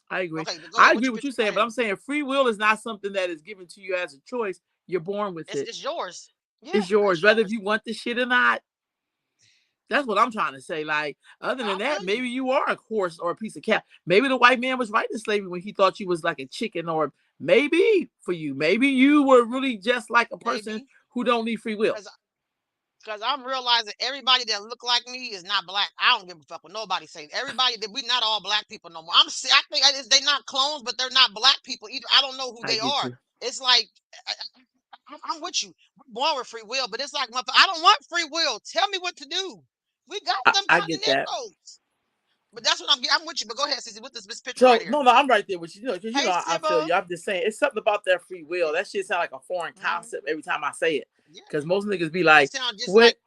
I agree. Okay, but go I ahead. What's agree your what you're picture? Go saying, but ahead. I'm saying free will is not something that is given to you as a choice. You're born with it. It's yours. Yeah, It's yours, it's whether if yours. you want the shit or not. That's what I'm trying to say. Like, other than I that, feel you. maybe you are a horse or a piece of cat. Maybe the white man was right in slavery when he thought you was like a chicken, or maybe for you, maybe you were really just like a person Maybe who don't need free will. because I'm realizing everybody that look like me is not black. I don't give a fuck what nobody say. Everybody that we not all black people no more. I think they not clones, but they're not black people either. I don't know who I they get are. you. It's like I'm with you. We're born with free will, but it's like I don't want free will. Tell me what to do. We got them I kind of get that. Negroes. But that's what I'm with you. But go ahead, Sissy, with this picture right So here. no, I'm right there with you. Because Hey, I feel Sybil. you. I'm just saying, it's something about that free will. Yeah. That shit sound like a foreign Hmm. concept every time I say it. Yeah. Because most niggas be That like, sounds just "What?" like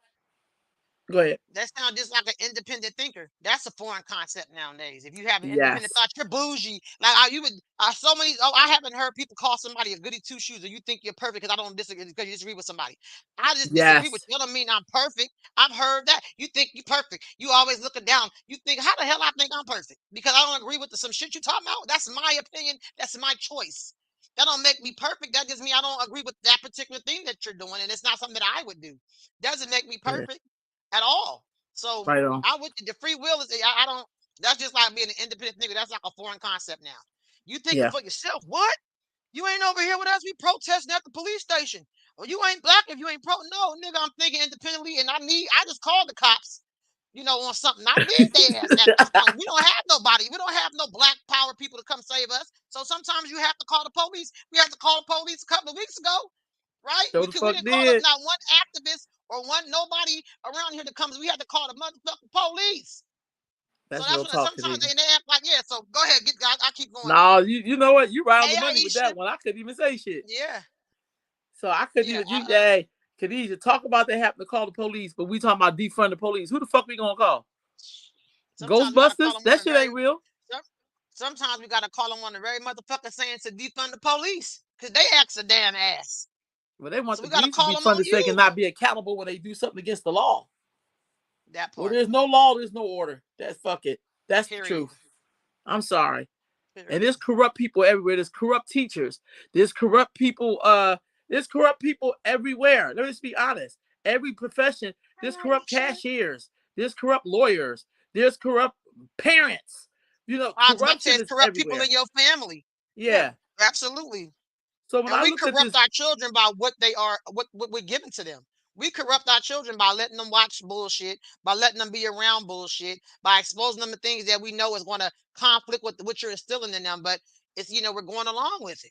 Go ahead. That sounds just like an independent thinker. That's a foreign concept nowadays. If you have an independent Yes, thought, you're bougie. Like you would, so many. Oh, I haven't heard people call somebody a goody two shoes, or you think you're perfect because I don't disagree because you disagree with somebody. I just disagree with yes, you. That don't mean I'm perfect. I've heard that. You think you're perfect. You always looking down. You think how the hell I think I'm perfect because I don't agree with some shit you talking about. That's my opinion. That's my choice. That don't make me perfect. That just mean I don't agree with that particular thing that you're doing, and it's not something that I would do. Doesn't make me yeah, perfect at all. So right on. I would the free will is I don't that's just like being an independent nigga. That's like a foreign concept now. You thinking Yeah, for yourself, what? You ain't over here with us. We protesting at the police station. Well, you ain't black if you ain't pro. No, nigga, I'm thinking independently and I just called the cops, on something. I need their ass at this point. We don't have nobody. We don't have no black power people to come save us. So sometimes you have to call the police. We had to call the police a couple of weeks ago, right? so We the could we fuck didn't call up did. not one activist or one nobody around here that comes. We had to call the motherfucking police. So That's that's real what talk, sometimes Khadijah. they act like, yeah. So go ahead, I keep going though. No, you know what? You right on Hey the money with Aisha, that one. I couldn't even say shit. yeah, So I couldn't yeah. even. Hey, Khadijah, talk about they happen to call the police, but we talking about defund the police. Who the fuck we gonna call? Sometimes we gotta call Ghostbusters? them on That the shit ain't very. real. Some, sometimes we gotta call them on the very motherfucker saying to defund the police because they acts a damn ass. But they want So the we gotta police to call be them on funded so they can you. not be accountable when they do something against the law. That Where part. there's no law, there's no order. That's fuck it. That's the Period. truth. I'm sorry. And Period. there's corrupt people everywhere. There's corrupt teachers. There's corrupt people. There's corrupt people everywhere. Let's be honest. Every profession. There's Hi corrupt Aisha. cashiers. There's corrupt lawyers. There's corrupt parents. I was about to say Corruption it's is corrupt people everywhere. in your family. Yeah, Yeah. absolutely. So when And I we looked at corrupt this, our children by what they are, what we're giving to them. We corrupt our children by letting them watch bullshit, by letting them be around bullshit, by exposing them to things that we know is going to conflict with what you're instilling in them. But it's we're going along with it.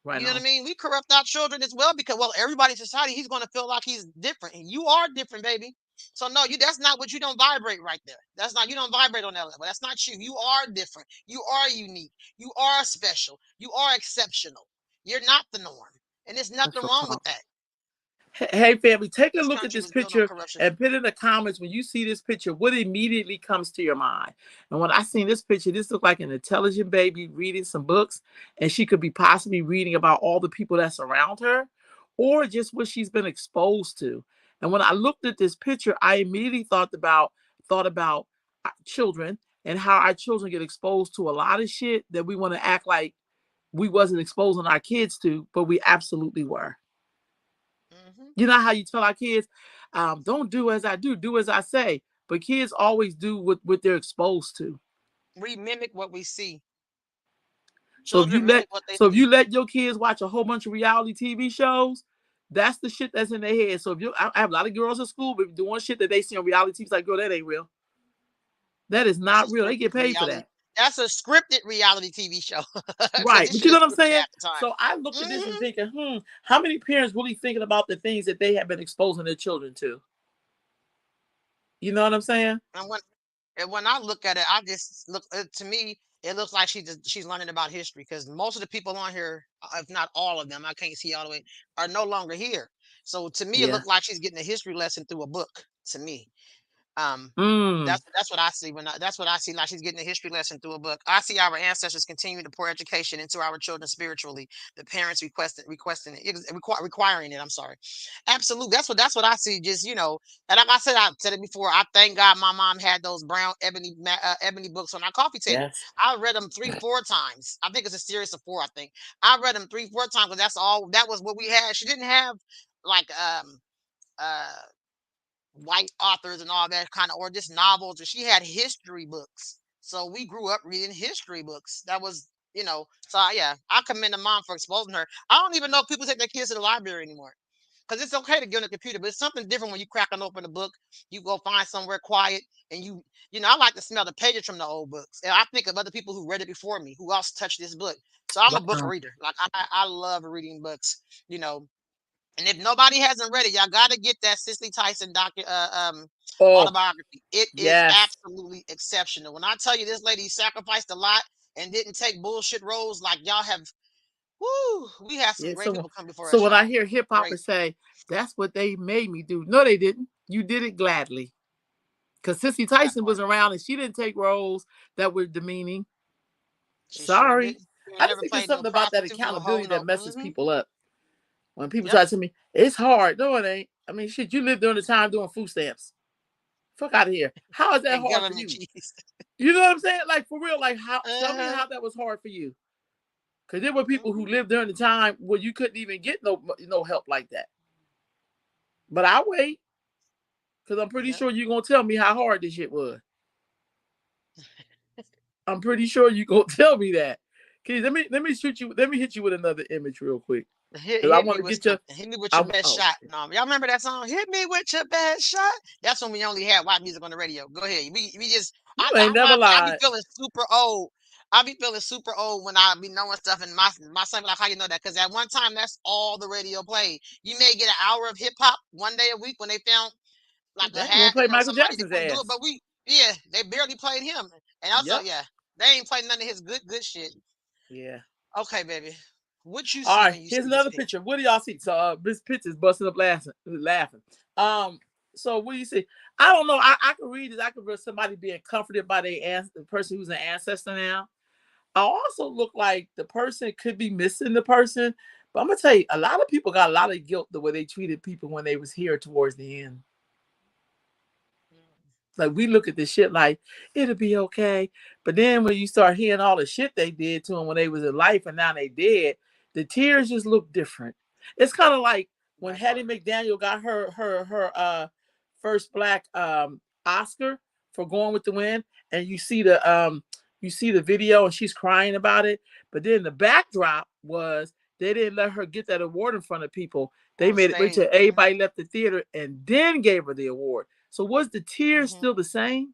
right You know what now, I mean? We corrupt our children as well because everybody in society he's going to feel like he's different, and you are different, baby. So no, that's not what you don't vibrate right there. That's not you don't vibrate on that level. That's not you. You are different. You are unique. You are special. You are exceptional. You're not the norm, and there's that's nothing real wrong with talk. that. Hey family, take a This look at country this was built on picture corruption. and put in the comments when you see this picture, what immediately comes to your mind. And when I seen this picture, this looked like an intelligent baby reading some books, and she could be possibly reading about all the people that's around her, or just what she's been exposed to. And when I looked at this picture, I immediately thought about children and how our children get exposed to a lot of shit that we want to act like we wasn't exposing our kids to, but we absolutely were. Hmm. You know how you tell our kids, don't do as I do, do as I say. But kids always do what they're exposed to. We mimic what we see. So if you Children let mimic what they so if see. you let your kids watch a whole bunch of reality TV shows, that's the shit that's in their head. So if I have a lot of girls in school but doing shit that they see on reality TV, it's like, girl, that ain't real. That is That's a not real. They get scripted paid for reality. that. That's a scripted reality TV show because Right. this But shit you know is what I'm scripted saying? half the time. So I looked at this and Hmm. thinking, how many parents really thinking about the things that they have been exposing their children to? You know what I'm saying? And when I look at it, I just look to me. It looks like she's learning about history because most of the people on here, if not all of them, I can't see all the way, are no longer here. So to me, it Yeah. looked like she's getting a history lesson through a book. To me, um, Mm. that's what I see that's what I see. Like she's getting a history lesson through a book. I see our ancestors continue to pour education into our children spiritually. The parents requesting it, requiring it. I'm sorry. Absolutely. That's what I see. Just and like I said it before. I thank God my mom had those brown ebony books on our coffee table. Yes. I read them 3, 4 times. I think it's a series of four. I think I read them 3, 4 times because that's all. That was what we had. She didn't have like uh white authors and all that kind of, or just novels. And she had history books. So we grew up reading history books. That was, So yeah, I commend the mom for exposing her. I don't even know if people take their kids to the library anymore. Because it's okay to get on the computer, but it's something different when you cracking open a book. You go find somewhere quiet, and I like to smell the pages from the old books. And I think of other people who read it before me, who else touched this book. So I'm a book Wow. reader. Like I love reading books. You know, And if nobody hasn't read it, y'all got to get that Cicely Tyson Oh, autobiography. It is yes. absolutely exceptional. When I tell you this lady sacrificed a lot and didn't take bullshit roles like y'all have, whoo, we have some Yeah. great So, people come before so us, when I y'all. hear hip Great. hoppers say that's what they made me do, no, they didn't. You did it gladly. Because Sissy That Tyson part. was around and she didn't take roles that were demeaning. She sure Sorry. didn't. She I ain't just never think there's played no something about that prostitute, no hoe, accountability no. that messes Mm-hmm. people up. When people Yep. try to tell me, it's hard. No, it ain't. I mean, shit, you lived during the time doing food stamps. Fuck out of here. How is that And hard for government you? cheese. You know what I'm saying? Like, for real, like, how, tell me Uh-huh. how that was hard for you. Because there were people who Mm-hmm. lived during the time where you couldn't even get no help like that. But I wait, because I'm pretty Yep. sure you're going to tell me how hard this shit was. I'm pretty sure you're going to tell me that. Okay, let me shoot you. Let me hit you with another image real quick. Because I Hit want me to with get you. something. Hit me with your best Oh, shot. shit. No, y'all remember that song? Hit me with your best shot. That's when we only had white music on the radio. Go ahead. We just You ain't never I be lied. feeling super old. I be feeling super old when I be knowing stuff and my son be like, how you know that? Because at one time that's all the radio played. You may get an hour of hip hop one day a week when they found like a They ain't want to play Michael somebody that Jackson's couldn't do it. ass. But yeah, they barely played him. And also, Yep. yeah, they ain't played none of his good shit. Yeah. Okay, baby. What you All see right. when you Here's see this another picture? picture. What do y'all see? So this picture's busting up laughing. Um. So what do you see? I don't know. I can read it. I can read somebody being comforted by the person who's an ancestor now. I also look like the person could be missing the person. But I'm gonna tell you, a lot of people got a lot of guilt the way they treated people when they was here towards the end. Like we look at this shit like it'll be okay, but then when you start hearing all the shit they did to them when they was in life and now they dead, the tears just look different. It's kind of like when That Hattie part. McDaniel got her first black Oscar for Going with the Wind, and you see the video and she's crying about it, but then the backdrop was they didn't let her get that award in front of people. They On made it wait stage. till everybody left the theater and then gave her the award. So was the tears Mm-hmm. still the same?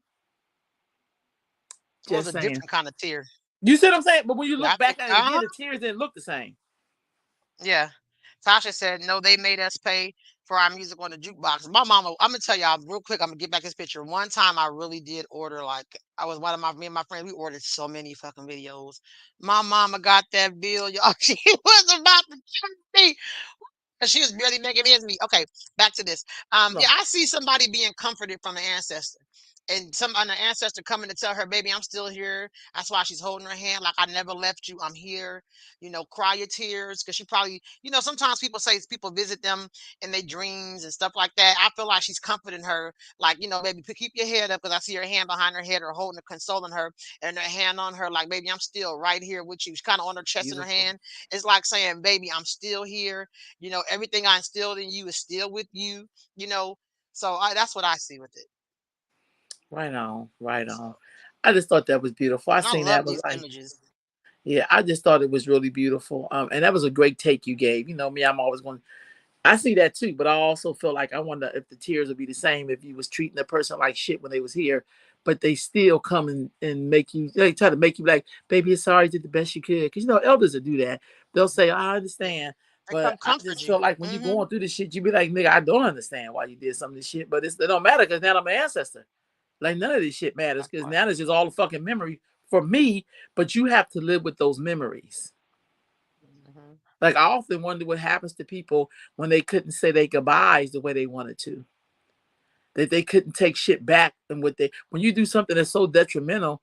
It was Just a saying. different kind of tear. You see what I'm saying? But when you Yeah, I look think. back at it again, the tears didn't look the same. Yeah. Tasha said, no, they made us pay for our music on the jukebox. My mama, I'm gonna tell y'all real quick, I'm gonna get back this picture. One time I really did order, like I was one of me and my friends, we ordered so many fucking videos. My mama got that bill, y'all. She was about to choke me. Because she was barely making ends meet. Okay, back to this. Yeah, No. I see somebody being comforted from an ancestor. And an ancestor coming to tell her, baby, I'm still here. That's why she's holding her hand, like I never left you. I'm here. Cry your tears. Because she probably, sometimes people say people visit them in their dreams and stuff like that. I feel like she's comforting her, like, baby, keep your head up because I see her hand behind her head or holding her, consoling her, and her hand on her, like, baby, I'm still right here with you. She's kind of on her chest in her Beautiful. hand. It's like saying, baby, I'm still here. Everything I instilled in you is still with you, you know. So that's what I see with it. Right on. Right So, on. I just thought that was beautiful. I and I seen that love was these like, images. yeah, I just thought it was really beautiful. And that was a great take you gave. You know me, I'm always going. I see that too, but I also feel like I wonder if the tears would be the same if you was treating a person like shit when they was here, but they still come and make you. They try to make you like, baby, sorry, you did the best you could. Because elders will do that. They'll say, I Yeah, understand, they but come I comfort just you. feel like when you're Hmm. going through this shit, you be like, nigga, I don't understand why you did some of this shit, but it don't matter because now I'm an ancestor. Like none of this shit matters That because part. now it's just all the fucking memory for me. But you have to live with those memories. Hmm. Like I often wonder what happens to people when they couldn't say their goodbyes the way they wanted to. That they couldn't take shit back and what they when you do something that's so detrimental,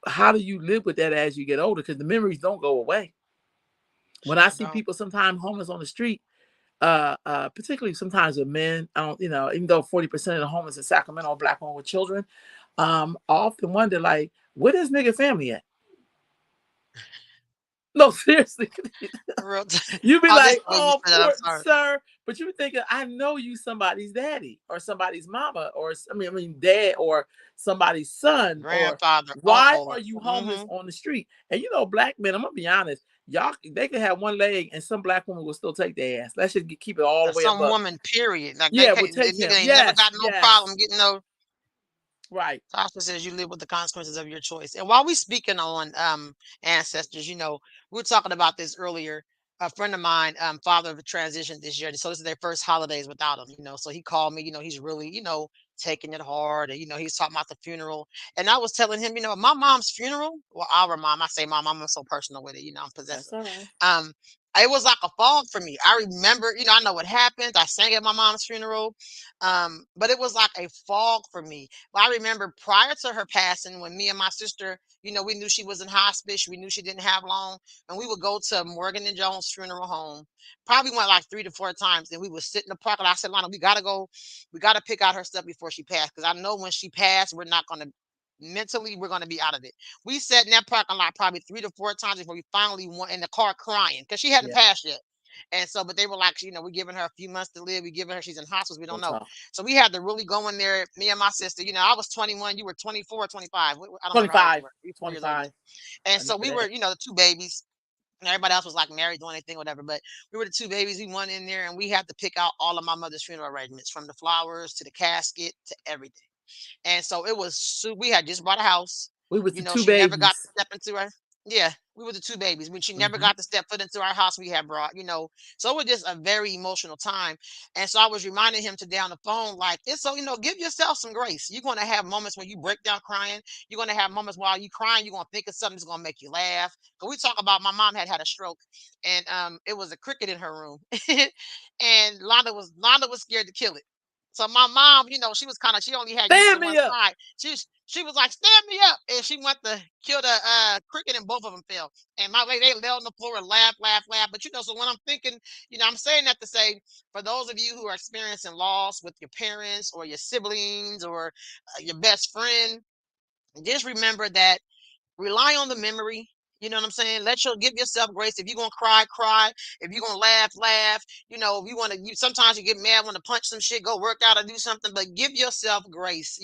how do you live with that as you get older? Because the memories don't go away. When I Sure see don't. people sometimes homeless on the street, particularly sometimes with men, I don't, even though 40% of the homeless in Sacramento are black women with children, I often wonder like, where this nigga family at? No, seriously. Real. You be Oh, this like, is the way you oh, said that. I'm poor sorry. sir. But you be thinking, I know you somebody's daddy or somebody's mama or I mean dad or somebody's son or Grandfather, why uncle. are you homeless Hmm. on the street? And black men, I'm gonna be honest, y'all they can have one leg and some black women will still take their ass. Let's just keep it all the way a Some buck. woman, period. Like they Yeah, we'll can't. The take nigga him. ain't never Yes, got no yes. problem getting no. Right. Tasha says you live with the consequences of your choice. And while we speaking on ancestors, we were talking about this earlier. a friend of mine, father of a transition this year. So this is their first holidays without him, So he called me, he's really, taking it hard. And, he's talking about the funeral. And I was telling him, my mom's funeral, well, our mom, I say my mom, I'm so personal with it, I'm possessive. That's all right. Um, it was like a fog for me. I remember, I know what happened. I sang at my mom's funeral. But it was like a fog for me. But I remember prior to her passing, when me and my sister, we knew she was in hospice. We knew she didn't have long. And we would go to Morgan and Jones funeral home. Probably went like 3 to 4 times. And we would sit in the park. And I said, Lana, we gotta go. We gotta pick out her stuff before she passed. Because I know when she passed, we're not gonna mentally we're gonna be out of it. We sat in that parking lot probably 3 to 4 times before we finally went in the car crying because she hadn't Yeah. passed yet. And so, but they were like, we're giving her a few months to live. We're giving her, she's in hospice. We So don't know. tough. So we had to really go in there, me and my sister. I was 21, you were 24 or 25. I don't remember how old you 25. were. You were 4 years older than 25. me. And I so remember we were, that. the two babies. And everybody else was like married, doing anything, whatever. But we were the two babies. We went in there and we had to pick out all of my mother's funeral arrangements, from the flowers to the casket to everything. And so it was, we had just bought a house. We was the two She never got to babies. step into her. Yeah, we were the two babies. When she never Hmm. got to step foot into our house, we had brought, So it was just a very emotional time. And so I was reminding him today on the phone, like, it's so, give yourself some grace. You're going to have moments when you break down crying. You're going to have moments while you crying. You're going to think of something that's going to make you laugh. Because we talk about, my mom had a stroke, and it was a cricket in her room. And Londa was scared to kill it. So my mom, she was she only had use to Stand one me up. side. She was like, stand me up. And she went to kill the cricket, and both of them fell. And my lady, they lay on the floor and laugh, laugh, laugh. But so when I'm thinking, I'm saying that to say, for those of you who are experiencing loss with your parents or your siblings or your best friend, just remember that, rely on the memory. You know what I'm saying? Give yourself grace. If you're gonna cry, cry. If you're gonna laugh, laugh. If you want to, sometimes you get mad, want to punch some shit, go work out or do something, but give yourself grace.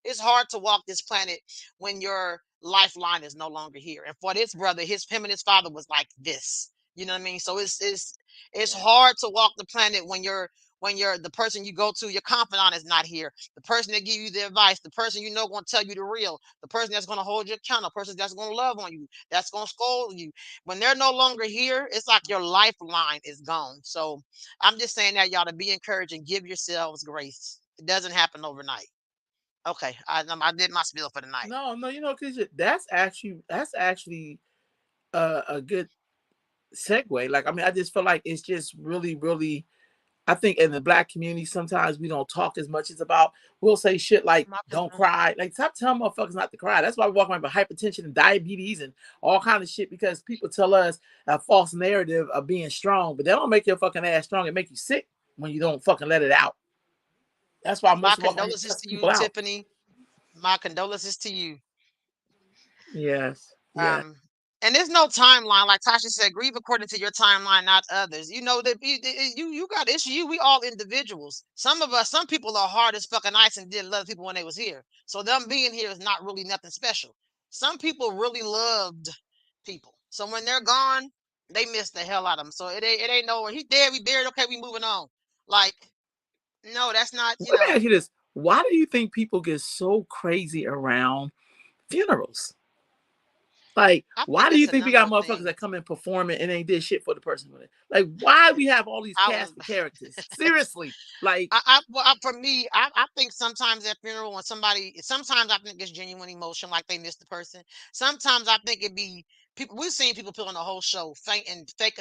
It's hard to walk this planet when your lifeline is no longer here. And for this brother, him and his father was like this. You know what I mean? So it's Yeah. hard to walk the planet when you're the person you go to, your confidant is not here. The person that give you the advice, the person going to tell you the real, the person that's going to hold you accountable, the person that's going to love on you, that's going to scold you. When they're no longer here, it's like your lifeline is gone. So I'm just saying that, y'all, to be encouraged and give yourselves grace. It doesn't happen overnight. Okay, I did my spiel for the night. No, no, because that's actually a good segue. Like, I mean, I just feel like it's just really, really. I think in the Black community, sometimes we don't talk as much as about. We'll say shit like My "don't concern. cry." Like, stop telling motherfuckers not to cry. That's why we walk around with hypertension and diabetes and all kind of shit, because people tell us a false narrative of being strong, but they don't make your fucking ass strong. It make you sick when you don't fucking let it out. That's why My most walk around here condolences cussing to you, people out. Tiffany. My condolences to you. Yes, yes. Um, and there's no timeline, like Tasha said. Grieve according to your timeline, not others. You know that you got issue. We all individuals. Some people are hard as fucking ice and didn't love people when they was here. So them being here is not really nothing special. Some people really loved people. So when they're gone, they miss the hell out of them. So it ain't no, he dead, we buried. Okay, we moving on. Like, no, that's not. Let me ask you this: why do you think people get so crazy around funerals? Like, I why think do you it's a think we number got of motherfuckers things. that come and perform it and ain't did shit for the person with it? Like, why we have all these I was. cast of characters? Seriously, like, For me, I think sometimes at funeral, when sometimes I think it's genuine emotion, like they miss the person. Sometimes I think it be people. We've seen people put on the whole show, fainting, fake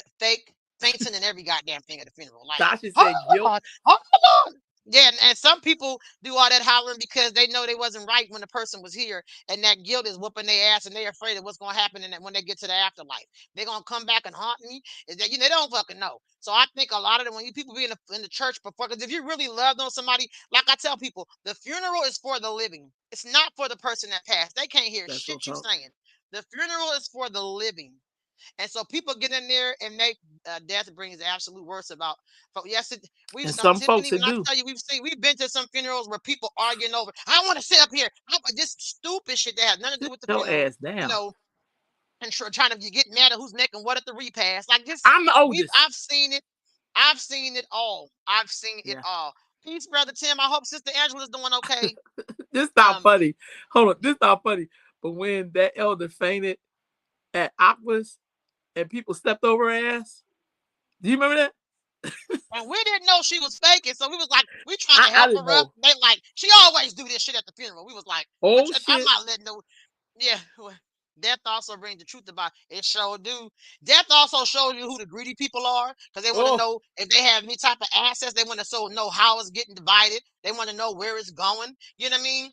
fainting, and every goddamn thing at the funeral. Like, Tasha oh said, guilt. God, oh God. Yeah, and some people do all that hollering because they know they wasn't right when the person was here, and that guilt is whooping their ass, and they're afraid of what's gonna happen, and when they get to the afterlife, they're gonna come back and haunt me. Is that they don't fucking know. So I think a lot of them, when you people be in the church before, because if you really loved on somebody, like I tell people, the funeral is for the living. It's not for the person that passed. They can't hear That's so shit you tough. saying. The funeral is for the living. And so people get in there and make death brings absolute worse about. But yes, we've And some folks Tiffany. When that I do, tell you, we've been to some funerals where people arguing over. I want to sit up here. Just stupid shit that has nothing to do sit with the your funeral. ass You down. know, and trying to get mad at who's making what at the repast. Like this, I'm the oldest. I've seen it. I've seen it all. I've seen it Yeah, all. Peace, brother Tim. I hope Sister Angela's doing okay. this not Um, funny. Hold on, this not funny. But when that elder fainted at Aquas and people stepped over her ass, Do you remember that? And we didn't know she was faking, so we was like, we trying to I help didn't her up. know. They like, she always do this shit at the funeral. We was like, Oh I'm shit. not letting no. Yeah, death also brings the truth about it. Sure do. Death also shows you who the greedy people are because they want to Oh, know if they have any type of assets. They want to know how it's getting divided. They want to know where it's going. You know what I mean?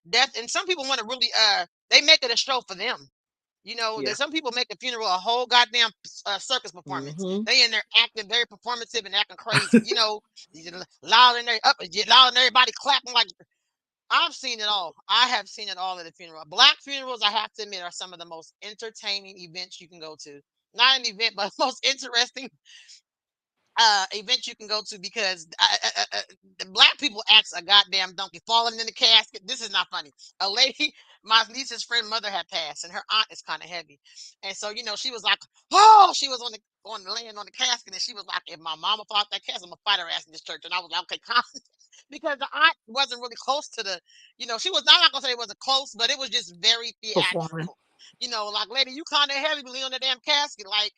Death, and some people want to really they make it a show for them. You know, yeah. there's some people make a funeral a whole goddamn circus performance. Mm-hmm. They in there acting very performative and acting crazy. You know, loud and they up, loud and everybody clapping like. I've seen it all. I have seen it all at a funeral. Black funerals, I have to admit, are some of the most entertaining events you can go to. Not an event, but most interesting event you can go to because the black people acts a goddamn donkey falling in the casket. This is not funny. A lady, my niece's friend mother had passed, and her aunt is kind of heavy, and so she was like, oh, she was on the laying on the casket, and she was like, if my mama fought that casket, I'm gonna fight her ass in this church, and I was like, okay, calm. Because the aunt wasn't really close to the, she was not gonna say it wasn't close, but it was just very Performing. theatrical. Like, lady, you kind of heavy, but on the damn casket, like.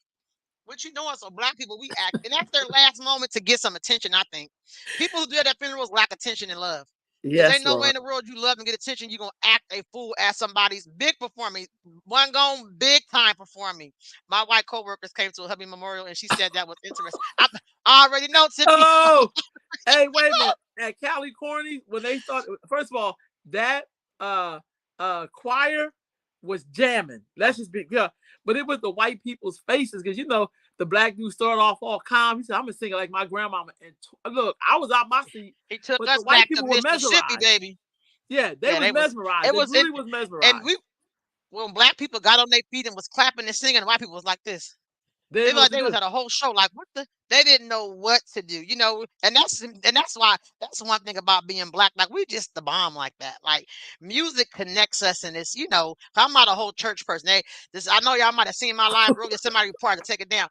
What you doing? So black people, we act, and that's their last moment to get some attention. I think people who do that at funerals lack attention and love, because Yes, ain't no way Lord. in the world you love and get attention. You gonna act a fool at somebody's big performing, one gone big time performing. My white coworkers came to a hubby memorial, and she said that was interesting. I already know, Tiffany. Oh, hey, wait a minute. At Cali Corny, when they started, first of all, that choir was jamming. Let's just be yeah. But it was the white people's faces because the black dude started off all calm. He said, "I'm gonna sing it like my grandmama." And look, I was out my seat, He took but the us white back to people were Mississippi, mesmerized. baby. Yeah, they Yeah, was they was. mesmerized. It They was it, really was and mesmerized. we when black people got on their feet and was clapping and singing, white people was like this. They They didn't know what like to they was do. at a whole show. Like what the? They didn't know what to do. And that's why that's one thing about being black. Like we just the bomb like that. Like music connects us, and it's I'm not a whole church person. I know y'all might have seen my live earlier. Somebody reported to take it down.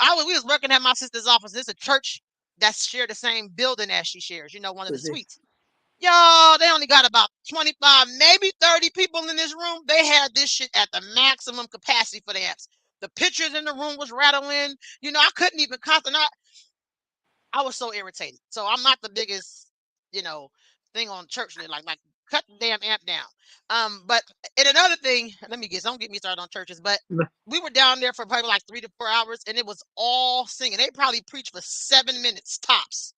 We was working at my sister's office. There's a church that share the same building as she shares. One of the suites. Y'all, they only got about 25, maybe 30 people in this room. They had this shit at the maximum capacity for the amps. The pictures in the room was rattling. I couldn't even concentrate. I was so irritated. So I'm not the biggest, you know, thing on church. Like cut the damn amp down. But and another thing, don't get me started on churches, but we were down there for probably like 3 to 4 hours, and it was all singing. They probably preached for 7 minutes tops.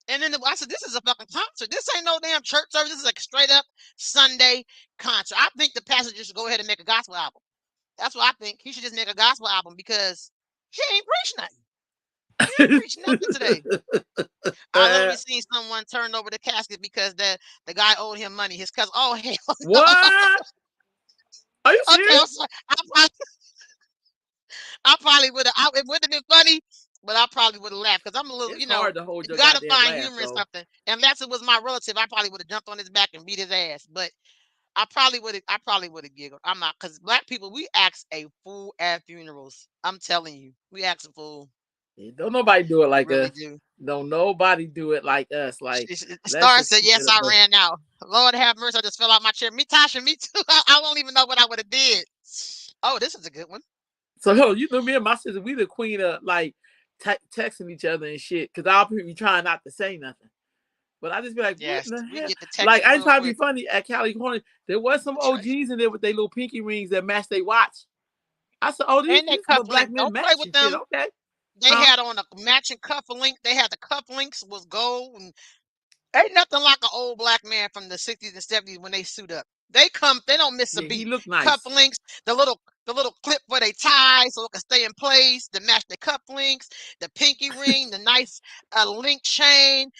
And then I said, this is a fucking concert. This ain't no damn church service. This is like a straight up Sunday concert. I think the pastor just should go ahead and make a gospel album. That's what I think. He should just make a gospel album because he ain't preached nothing. He ain't preached nothing today. I literally seen someone turn over the casket because the guy owed him money. His cousin. Oh hell no. What? Are you Okay, I'm serious? sorry. I probably would have. It would have been funny, but I probably would have laughed because I'm a little. It's hard to hold You your gotta goddamn find laugh, humor in though. something. Unless it was my relative, I probably would have jumped on his back and beat his ass. But I probably would have. I probably would have giggled. I'm not because black people we act a fool at funerals. I'm telling you, we act a fool. Don't nobody do it We like really us. do. Don't nobody do it like us. Like, let's Star just said, keep "Yes, it I above. ran out. Lord have mercy, I just fell out my chair. Me, Tasha, me too. I won't even know what I would have did. Oh, this is a good one. So, me and my sister, we the queen of like texting each other and shit. Cause I'll be trying not to say nothing. But I just be like, what Yes, in the we hell? get the Like, texting I ain't real trying to be quick. funny at Cali Corner. There was some Trash. OGs in there with their little pinky rings that match their watch. I said, oh, these, And they these little black cufflink. men Don't play match with and shit. them. Okay. They Huh? had on a matching cufflink. They had the cufflinks was gold, and ain't nothing like an old black man from the 60s and 70s when they suit up. They come, they don't miss a Yeah, he beat. looked nice. Cufflinks, the little clip for they tie so it can stay in place, to match the cufflinks, the pinky ring, the nice link chain.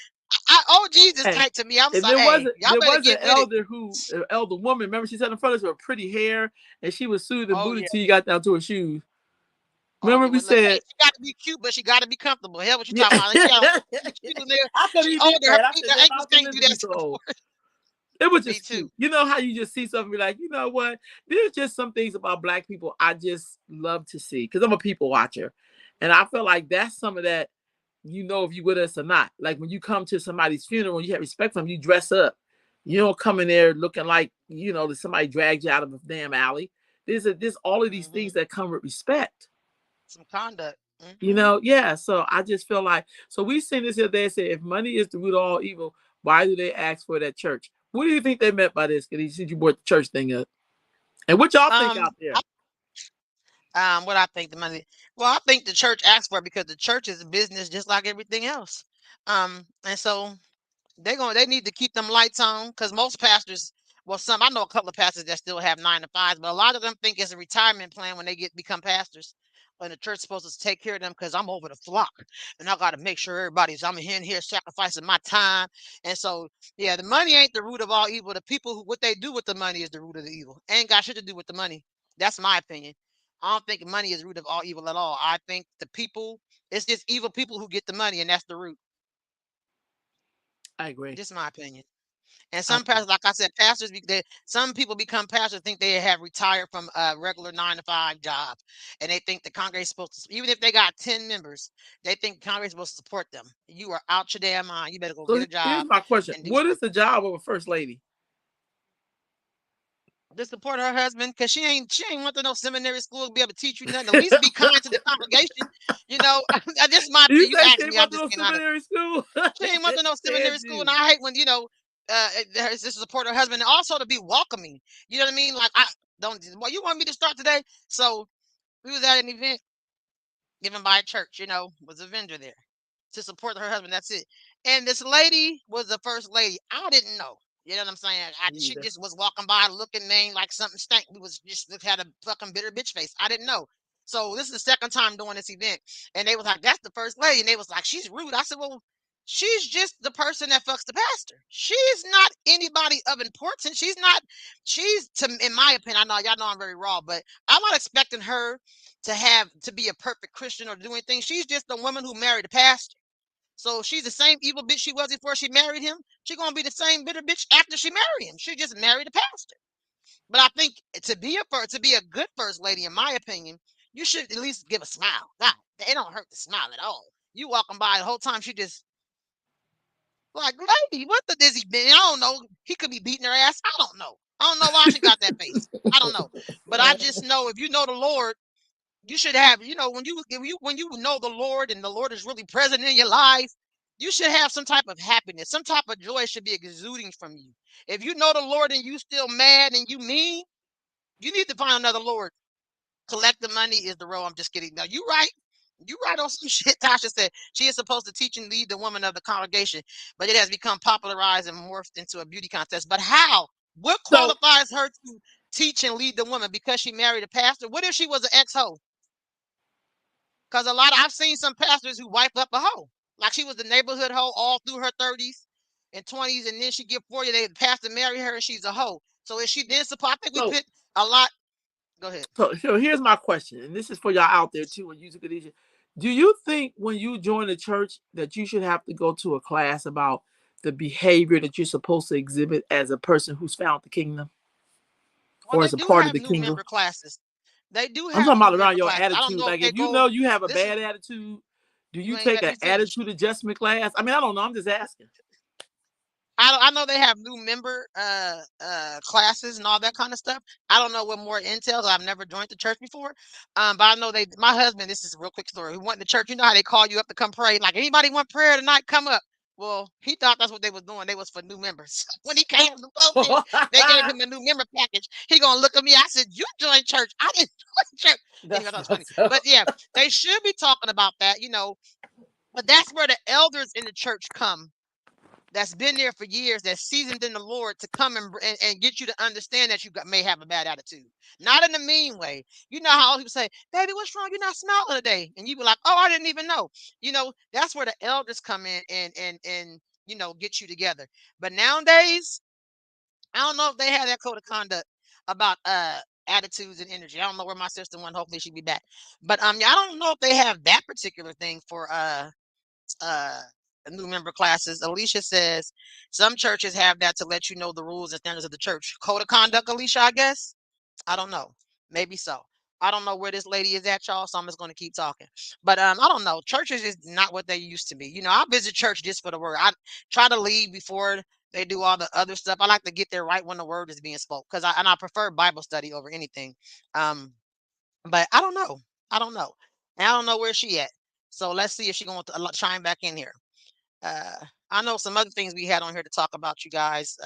OG's is Hey, tight to me. I'm and sorry. Hey, y'all there better was an get with it. elder woman. Remember, she sat in front of us with pretty hair, and she was suited and Oh booted yeah. till you got down to her shoes. Oh Remember, yeah. we Well, look, hey, said, she got to be cute, but she got to be comfortable. Hell, what you yeah. talking about? She got on shoes there. I couldn't She even did older. Her that. I feet, said, her damn, ankles I can can't live do to be that so shit. old. It was Me just cute. too. You know how you just see something, be like, you know what? There's just some things about black people I just love to see because I'm a people watcher. And I feel like that's some of that, if you with us or not. Like when you come to somebody's funeral and you have respect for them, you dress up. You don't come in there looking like, that somebody dragged you out of a damn alley. There's all of these Hmm. things that come with respect. Some conduct. You Hmm. know, yeah. So I just feel like, so we seen this here. They said, if money is the root of all evil, why do they ask for that church? What do you think they meant by this? Because you said you brought the church thing up. And what y'all think out there? What I think the money. Well, I think the church asked for it because the church is a business just like everything else. And so they need to keep them lights on because most pastors, well, some I know a couple of pastors that still have 9 to 5s, but a lot of them think it's a retirement plan when they become pastors. When the church's supposed to take care of them because I'm over the flock and I got to make sure I'm in here sacrificing my time. And so, yeah, the money ain't the root of all evil. The people who what they do with the money is the root of the evil. Ain't got shit to do with the money. That's my opinion. I don't think money is the root of all evil at all. I think the people, it's just evil people who get the money, and that's the root. I agree. Just my opinion. And I some agree. pastors, like I said, some people become pastors think they have retired from a regular 9 to 5 job, and they think the congregation is supposed to, even if they got 10 members, they think the congregation is supposed to support them. You are out your damn mind. You better go get So a here's job my question: and do what is church. the job of a first lady? To support her husband, because she ain't went to no seminary school to be able to teach you nothing. At least be kind to the congregation. You know, this is my You opinion. You say ask she me, ain't I'm went to just no being honest. seminary school? She I ain't went can't to no stand seminary school, and you. I hate when there's to support her husband, and also to be welcoming. You know what I mean? Like I don't. Well, you want me to start today? So we was at an event given by a church. Was a vendor there to support her husband. That's it. And this lady was the first lady. I didn't know. You know what I'm saying? Me She either. just was walking by, looking mean like something stank. We was just had a fucking bitter bitch face. I didn't know. So this is the second time doing this event, and they was like, "That's the first lady," and they was like, "She's rude." I said, "Well, she's just the person that fucks the pastor. She's not anybody of importance. She's not. In my opinion, I know y'all know I'm very raw, but I'm not expecting her to be a perfect Christian or do anything. She's just a woman who married a pastor. So she's the same evil bitch she was before she married him. She's gonna be the same bitter bitch after she married him. She just married a pastor. But I think to be a good first lady, in my opinion, you should at least give a smile. God, it don't hurt to smile at all. You walking by the whole time, she just like, lady, what the is he been? I don't know. He could be beating her ass. I don't know. I don't know why she got that face. I don't know. But I just know if you know the Lord, you should have, when you know the Lord and the Lord is really present in your life, you should have some type of happiness, some type of joy should be exuding from you. If you know the Lord and you still mad and you mean, you need to find another Lord. Collect the money is the role. I'm just kidding. Now you right. You right on some shit. Tasha said she is supposed to teach and lead the woman of the congregation, but it has become popularized and morphed into a beauty contest. But how? What So, qualifies her to teach and lead the woman? Because she married a pastor? What if she was an ex-hoe? Because I've seen some pastors who wipe up a hoe. Like she was the neighborhood hoe all through her 30s and 20s, and then she get 40, the pastor marry her and she's a hoe. So is she then supposed? I think we so, put a lot. Go ahead. so here's my question, and this is for y'all out there too. And you, Khadijah, do you think when you join the church that you should have to go to a class about the behavior that you're supposed to exhibit as a person who's found the kingdom Well, or they as a do part of have the new kingdom? member classes. They do I'm have talking new about around member your classes. I don't attitude. know if Like they if you go. know you have a This is bad attitude, do you you ain't take let an me finish. attitude adjustment class? I mean, I don't know. I'm just asking. I know they have new member classes and all that kind of stuff. I don't know what more entails. I've never joined the church before. But I know my husband, this is a real quick story. He went to church. You know how they call you up to come pray? Like anybody want prayer tonight, come up. Well, he thought that's what they was doing. They was for new members. When he came to the pulpit, they gave him a new member package. He gonna look at me. I said, "You joined church. I didn't join church." Anyway, That's that was funny. what's up. But yeah, they should be talking about that. But that's where the elders in the church come that's been there for years, that's seasoned in the Lord to come and get you to understand that may have a bad attitude. Not in a mean way. You know how people say, "Baby, what's wrong? You're not smiling today." And you be like, "Oh, I didn't even know." That's where the elders come in and get you together. But nowadays, I don't know if they have that code of conduct about attitudes and energy. I don't know where my sister went. Hopefully she'll be back. But yeah, I don't know if they have that particular thing for uh new member classes. Alicia says some churches have that to let you know the rules and standards of the church. Code of conduct, Alicia, I guess. I don't know. Maybe so. I don't know where this lady is at, y'all, so I'm just gonna keep talking. But I don't know. Churches is not what they used to be. I visit church just for the word. I try to leave before they do all the other stuff. I like to get there right when the word is being spoke because I prefer Bible study over anything. Um, but I don't know. I don't know. And I don't know where she at. So let's see if she going to chime back in here. Uh, I know some other things we had on here to talk about, you guys.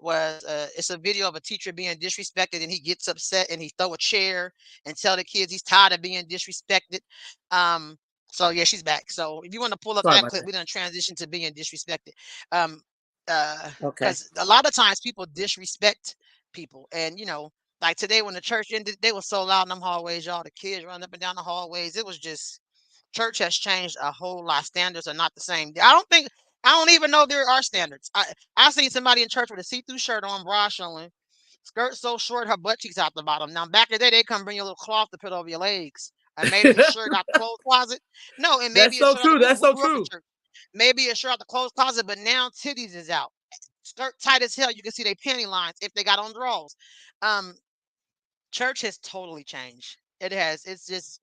Was it's a video of a teacher being disrespected, and he gets upset and he throw a chair and tell the kids he's tired of being disrespected. Um, so yeah, she's back. So if you want to pull up Sorry that about clip, that. we done transition to being disrespected. Um, Okay. because a lot of times people disrespect people, and like today when the church ended, they were so loud in them hallways, y'all. The kids running up and down the hallways. It was just church has changed a whole lot. Standards are not the same. I don't even know there are standards. I seen somebody in church with a see-through shirt on, bra showing, skirt so short her butt cheeks out the bottom. Now back in the day, they come bring you a little cloth to put over your legs. Maybe a shirt out the clothes closet. No, and That's maybe a so shirt out true. the That's we so grew up in true. church. Maybe a shirt out the clothes closet, but now titties is out. Skirt tight as hell. You can see their panty lines if they got on drawers. Um, Church has totally changed. It has. It's just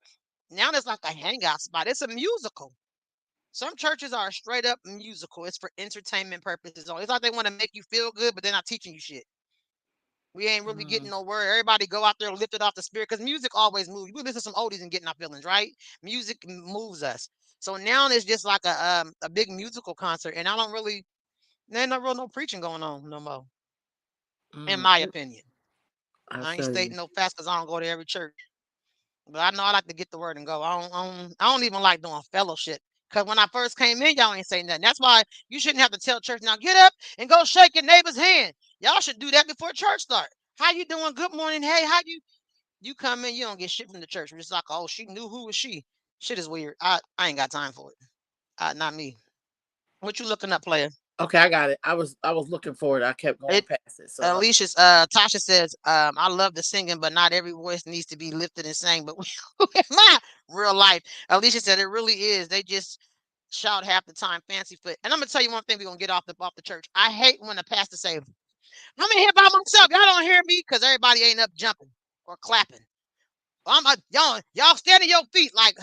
now it's like a hangout spot. It's a musical. Some churches are straight up musical. It's for entertainment purposes only. It's like they want to make you feel good, but they're not teaching you shit. We ain't really getting Mm, no word. Everybody go out there lifted off the spirit because music always moves. We listen to some oldies and getting our feelings, right? Music moves us. So now it's just like a big musical concert, and I don't really there ain't no preaching going on no more, in mm, my opinion. I I ain't feel you. stating no facts because I don't go to every church. But I know I like to get the word and go. I don't even like doing fellowship. Because when I first came in, y'all ain't saying nothing. That's why you shouldn't have to tell church now, get up and go shake your neighbor's hand. Y'all should do that before church start. How you doing? Good morning. Hey, how you come in, you don't get shit from the church. We're just like, oh, she knew who was she. Shit is weird. I ain't got time for it. Not me. What you looking up, player? Okay, I got it. I was looking for it. I kept going It past it. So Alicia's Tasha says, I love the singing, but not every voice needs to be lifted and sang. But in my real life, Alicia said it really is. They just shout half the time, fancy foot. And I'm gonna tell you one thing, we're gonna get off the church. I hate when a pastor say, I'm in here by myself. Y'all don't hear me because everybody ain't up jumping or clapping. Y'all stand on your feet like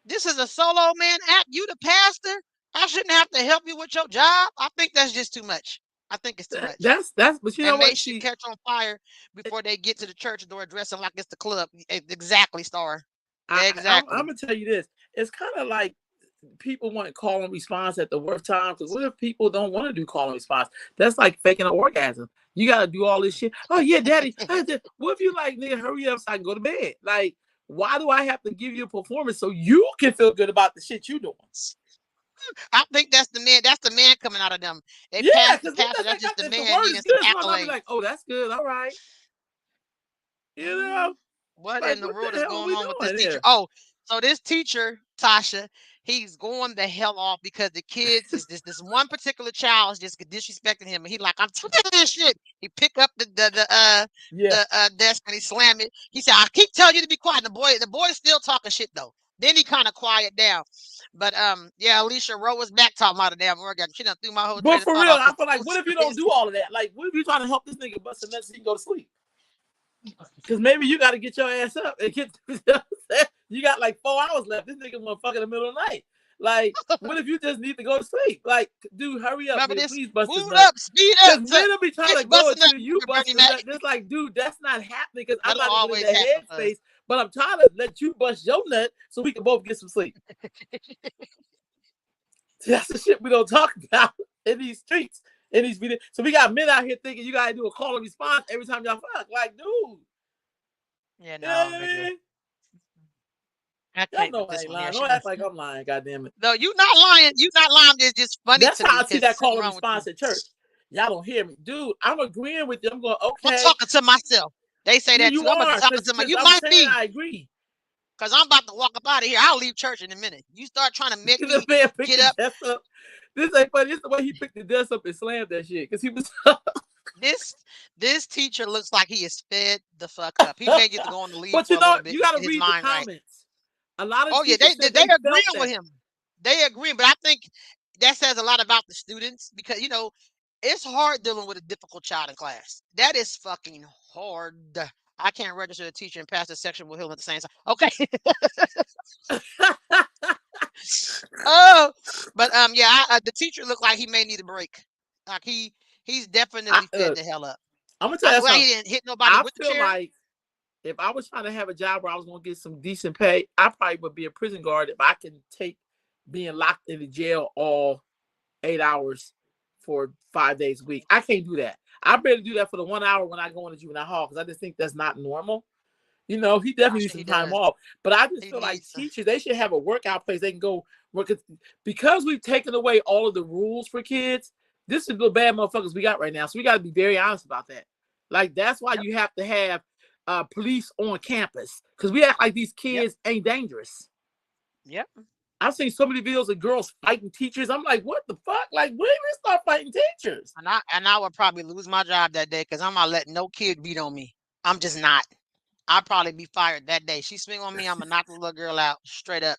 this is a solo man act. You the pastor. I shouldn't have to help you with your job. I think that's just too much. I think it's too much. that's. But you know And they what? should See, catch on fire before they get to the church door dressing like it's the club. Exactly, Star. I'm Exactly. gonna tell you this. It's kind of like people want call and response at the worst time. Because what if people don't want to do call and response? That's like faking an orgasm. You gotta do all this shit. Oh yeah, daddy. What if you like, nigga, hurry up so I can go to bed? Like, why do I have to give you a performance so you can feel good about the shit you doing? I think that's the man. That's the man coming out of them. They Yeah, passed the because what pastor. does That's that just got? the If the man word needing is some good, somebody might be accolades. like, oh, that's good. All right. You Mm, know, what like in the what the world is hell are going we on with this doing teacher? here? Oh, so this teacher, Tasha, he's going the hell off because the kids is this one particular child is just disrespecting him, and he like, I'm tired of this shit. He pick up Yeah. the desk and he slam it. He said, I keep telling you to be quiet. The boy's still talking shit though. Then he kind of quiet down. But yeah, Alicia Rowe was back talking about a damn orgasm. She done threw my whole But train of for thought real, off I because feel it like, what was if you don't do crazy. all of that? Like, what if you trying to help this nigga bust a nut so he can go to sleep? Because maybe you got to get your ass up and get. You got like 4 hours left. This nigga want to fuck in the middle of the night. Like, what if you just need to go to sleep? Like, dude, hurry up, Remember nigga. this? Please bust this Move nut. up, speed up. Because men will be trying to Bitch go busting up. until you bust Bernie the Mac. nut. It's like, dude, that's not happening because I'm That'll not even in always the happen for us. headspace. But I'm trying to let you bust your nut so we can both get some sleep. That's the shit we don't talk about in these streets, in these videos. So we got men out here thinking you gotta do a call and response every time y'all fuck. Like, dude, Yeah, you know no, what I nigga. mean? I Y'all can't know with I this ain't one here. lying. She Don't done. act like I'm lying, goddamn it. No, you not lying. You not lying. It's just funny That's to how me I see because that call something and wrong with you. response at church. Y'all don't hear me. Dude, I'm agreeing with you. I'm going, I'm okay. talking to myself. They say Yeah, that you too. I'm gonna be are, talking to my. because You I'm might saying be, I agree. because I'm about to walk up out of here. I'll leave church in a minute. You start trying to make The me man picked get the up. desk up. This ain't funny. This is the way he picked the desk up and slammed that shit. Because he was This this teacher looks like he is fed the fuck up. He may get to go on the leave But for you a know, little bit you and gotta get his read the mind right. comments. A lot of Oh yeah, teachers said they they agreeing felt with that. him. They agreeing, but I think that says a lot about the students because it's hard dealing with a difficult child in class. That is fucking hard. I can't register a teacher and pass a sexual healing at the same time. Okay. Oh, but yeah, the teacher looked like he may need a break. Like he's definitely fed Look, the hell up. I'm gonna tell I'm you glad he something. didn't hit nobody I with the feel chair. like if I was trying to have a job where I was going to get some decent pay, I probably would be a prison guard if I can take being locked in the jail all 8 hours for 5 days a week. I can't do that. I better do that for the 1 hour when I go into juvenile hall because I just think that's not normal. You know, he definitely needs Actually, some he time does. off. But I just He feel like needs to. teachers, they should have a workout place they can go work. Because we've taken away all of the rules for kids, this is the bad motherfuckers we got right now. So we got to be very honest about that. Like, that's why Yep. you have to have police on campus because we act like these Yep. kids ain't dangerous. Yep. I've seen so many videos of girls fighting teachers. I'm like, what the fuck? Like, when did we start fighting teachers? And I would probably lose my job that day because I'm not letting no kid beat on me. I'm just not. I'll probably be fired that day. She swing on me, I'm gonna knock the little girl out straight up.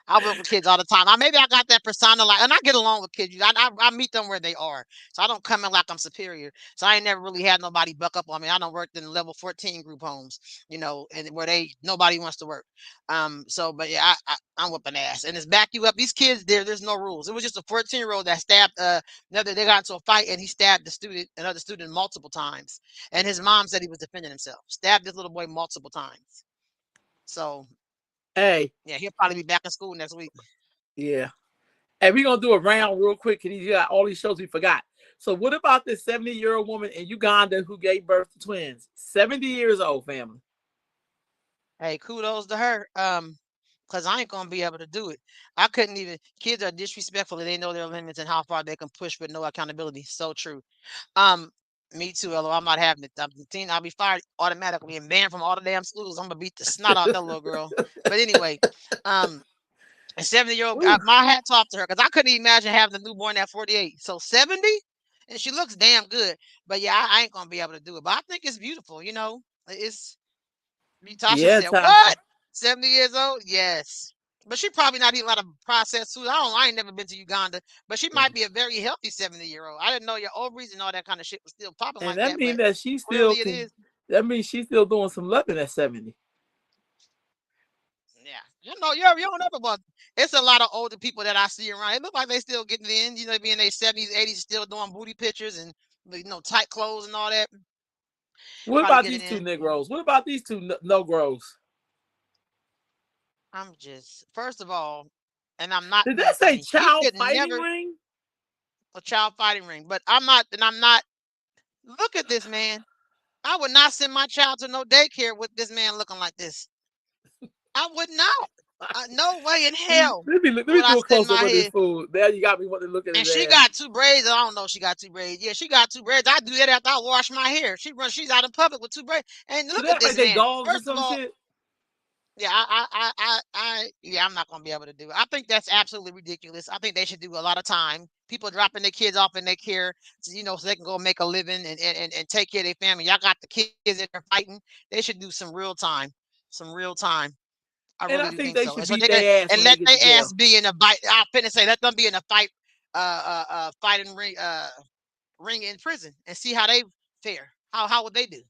I work with kids all the time. Maybe I got that persona, like, and I get along with kids. I meet them where they are, so I don't come in like I'm superior. So I ain't never really had nobody buck up on me. I don't work in level 14 group homes, and where nobody wants to work. So, but yeah, I'm whooping ass, and it's back you up. These kids, there's no rules. It was just a 14-year-old that stabbed. They got into a fight, and he stabbed another student multiple times. And his mom said he was defending himself. Stabbed this little boy multiple times. So Hey, yeah, he'll probably be back in school next week. yeah. And we're going to do a round real quick because you got all these shows we forgot. So what about this 70-year-old woman in Uganda who gave birth to twins? 70 years old, family. Hey, kudos to her. Because I ain't gonna be able to do it. I couldn't even. Kids are disrespectful and they know their limits and how far they can push with no accountability. So true. Um, Me too, Elo. I'm not having it. I'll be fired automatically and banned from all the damn schools. I'm gonna beat the snot out that little girl. But anyway, um, a 70-year-old, my hat's off to her because I couldn't even imagine having a newborn at 48. So 70, and she looks damn good. But yeah, I ain't gonna be able to do it. But I think it's beautiful. It's Tasha Yeah, said, Tasha. "What? 70 years old? Yes." But she probably not eating a lot of processed food. I ain't never been to Uganda, but she might be a very healthy 70-year-old. I didn't know your ovaries and all that kind of shit was still popping And like that that, means but that she still clearly it can, is. that means she's still doing some loving at 70. Yeah. You don't ever want. It's a lot of older people that I see around. It look like they still getting in, being their 70s, 80s, still doing booty pictures and tight clothes and all that. What Probably about get it these two in. Negroes? What about these two no-gros? I'm just first of all, and I'm not Did being that say funny. He child should fighting never ring? a child fighting ring, but I'm not. Look at this man. I would not send my child to no daycare with this man looking like this. I would not. No way in hell Let me would I do a send close up my of this head. fool. Now you got me wanting to look at And his she ass. got two braids. I don't know if she got two braids. Yeah, she got two braids. I do that after I wash my hair. She's out in public with two braids. And Do look they at act like this they man. dogs or First of some all, shit? yeah, yeah, I'm not gonna be able to do it. I think that's absolutely ridiculous. I think they should do a lot of time. People dropping their kids off in their care, so they can go make a living and take care of their family. Y'all got the kids that are fighting. They should do some real time. Some real time. I And really I do think think they so. And should so beat they can their ass and when they let get to their ass jail. be in a fight. I'm finna say let them be in a fight, fighting ring in prison and see how they fare. How would they do?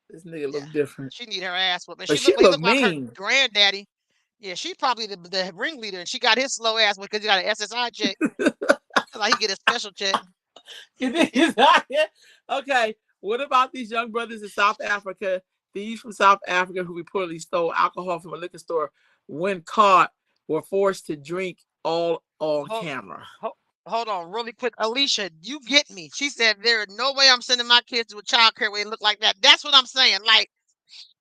This nigga Yeah, look different. she need her ass whooped. And But she he look looked like her mean. granddaddy. Yeah, she probably the ringleader, and she got his slow ass because he got an SSI check. Like he get a special check. Okay, what about these young brothers in South Africa? Thieves from South Africa who reportedly stole alcohol from a liquor store when caught were forced to drink all on Hold, camera. hold on, really quick, Alicia, you get me? She said there is no way I'm sending my kids to a child care where they look like that. That's what I'm saying. Like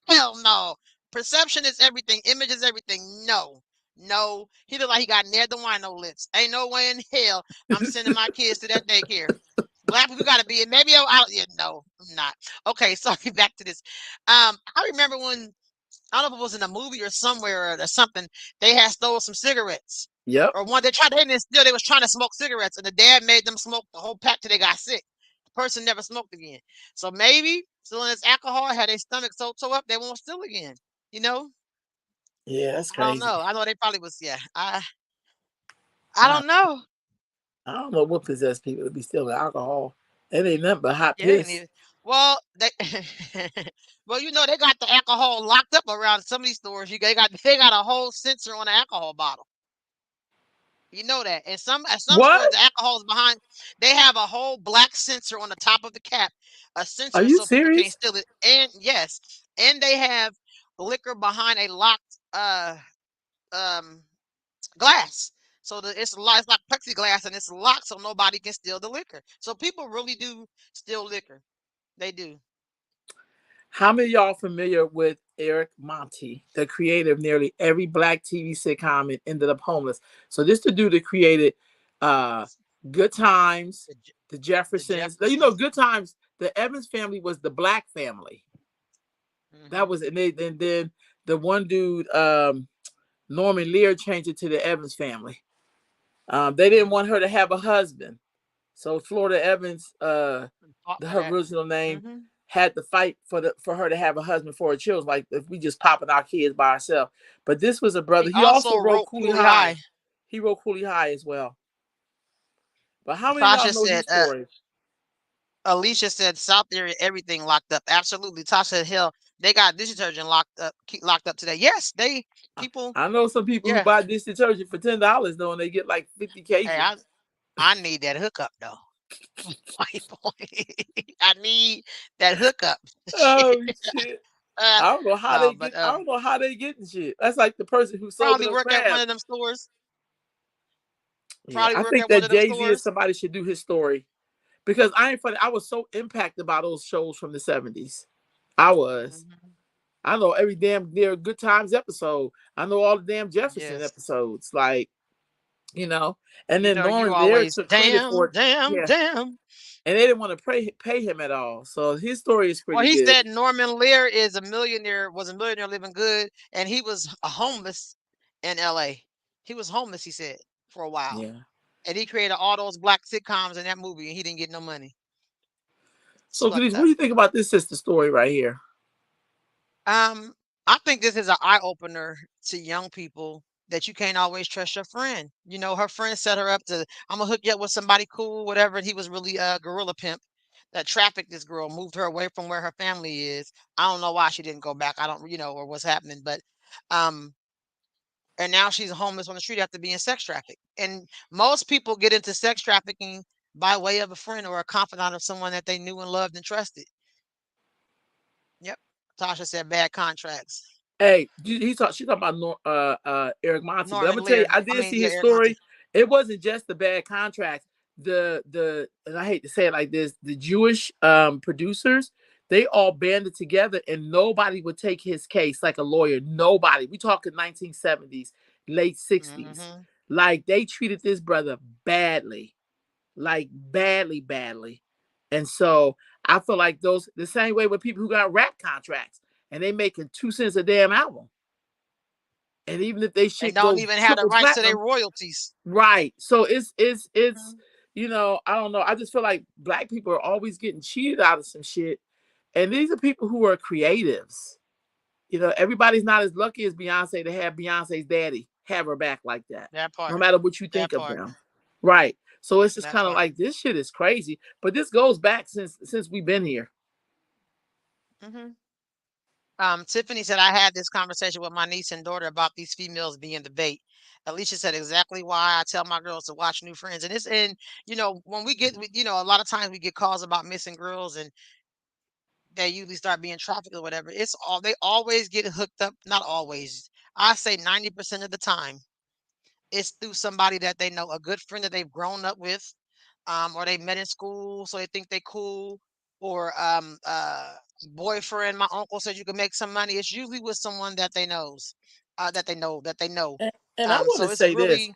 hell no. Perception is everything. Image is everything. No. No. He look like he got Ned the Wino lips. Ain't no way in hell I'm sending my kids to that daycare. Black people gotta be in. Maybe yeah, no, I'm not. Okay, sorry, back to this. I remember when I don't know if it was in a movie or somewhere or something, they had stole some cigarettes. Yep. Or one they didn't steal, they was trying to smoke cigarettes and the dad made them smoke the whole pack till they got sick. The person never smoked again. So maybe stealing this alcohol had their stomach so tore up they won't steal again. You know? Yeah, that's I don't crazy. know. I know they probably was, yeah. I I, don't know. I don't know what possessed people to be stealing alcohol. It ain't nothing but hot Yeah, they ain't piss. even well they well, they got the alcohol locked up around some of these stores. They got a whole sensor on the alcohol bottle. You know that. And at some stores, What? the alcohol is behind. They have a whole black sensor on the top of the cap, a Are sensor you so people can't serious? steal it. And yes, and they have liquor behind a locked um glass. So it's locked, it's like plexiglass and it's locked so nobody can steal the liquor. So people really do steal liquor. They do. How many of y'all familiar with Eric Monty, the creator of nearly every black TV sitcom and ended up homeless? So this the dude that created uh Good Times, The, The the Jeffersons. You know, Jeffersons. Good Times, the Evans family was the black family. That Hmm. was and then the one dude, Norman Lear changed it to the Evans family. They didn't Hmm. want her to have a husband. So Florida Evans, Fought for her that. original name, Hmm. had to fight for her to have a husband for her children. Like if we just popping our kids by ourselves. But this was a brother. He He also also wrote wrote Cooley Cooley High. High. He wrote Cooley High as well. But how many of y'all Tasha know his said, story? Alicia said South area, everything locked up. Absolutely. Tasha said, hell, they got dish detergent locked up today. Yes, they people. I know some people who Yeah. buy dish detergent for $10 though, and they get like 50 Hey, cases. I need that hookup though. White boy. I need that hookup. Oh Shit. shit! Uh, I don't know how no, they but get. I don't know how they getting shit. That's like the person who sold me probably those work at one crabs. of them stores. Yeah, Probably I work think at one that of them Jay Z is stores. somebody should do his story because I ain't funny. I was so impacted by those shows from the '70s. I was. Hmm. I know every damn near Good Times episode. I know all the damn Jefferson Yes. episodes. Like you know, and You then know, you Norman Lear always took credit for damn, it. damn, Yeah, damn. and they didn't want to pay him at all. So his story is Well, pretty he good. said Norman Lear is a millionaire, was a millionaire living good, and he was a homeless in LA. He was homeless, he said, for a while. Yeah. And he created all those black sitcoms in that movie, and he didn't get no money. It's So, fucked Khadijah, what up. do you think about this sister story right here? Um, I think this is an eye opener to young people that you can't always trust your friend. You know, her friend set her up to, I'm gonna hook you up with somebody cool, whatever. And he was really a gorilla pimp that trafficked this girl, moved her away from where her family is. I don't know why she didn't go back. I don't, or what's happening, but um, and now she's homeless on the street after being sex trafficked. And most people get into sex trafficking by way of a friend or a confidant of someone that they knew and loved and trusted. Yep. Tasha said bad contracts. Hey, she talked about Eric Monty, but I'm Norman gonna tell you, Lear. I I did mean, see yeah, his Eric Monty. story. It wasn't just the bad contracts. The and I hate to say it like this, the Jewish producers, they all banded together and nobody would take his case like a lawyer. Nobody. We talking 1970s, late 60s. Hmm. Like they treated this brother badly, like badly, badly. And so I feel like those the same way with people who got rap contracts and they making 2 cents a damn album. And even if they And shit don't go even have the triple rights to their platinum, royalties. right? So it's Mhm. I don't know. I just feel like black people are always getting cheated out of some shit, and these are people who are creatives. Everybody's not as lucky as Beyonce to have Beyonce's daddy have her back like that, That no part. matter what you That think of part. them, right? So it's just That kind of part. like this shit is crazy, but this goes back since we've been here. Hmm. Tiffany said, I had this conversation with my niece and daughter about these females being the bait. Alicia said exactly why I tell my girls to watch New Friends. And when we get, a lot of times we get calls about missing girls and they usually start being trafficked or whatever. They always get hooked up. Not always. I say 90% of the time it's through somebody that they know, a good friend that they've grown up with, or they met in school, so they think they cool, or boyfriend. My uncle said you can make some money. It's usually with someone that they knows, that they know. And I want to So say this.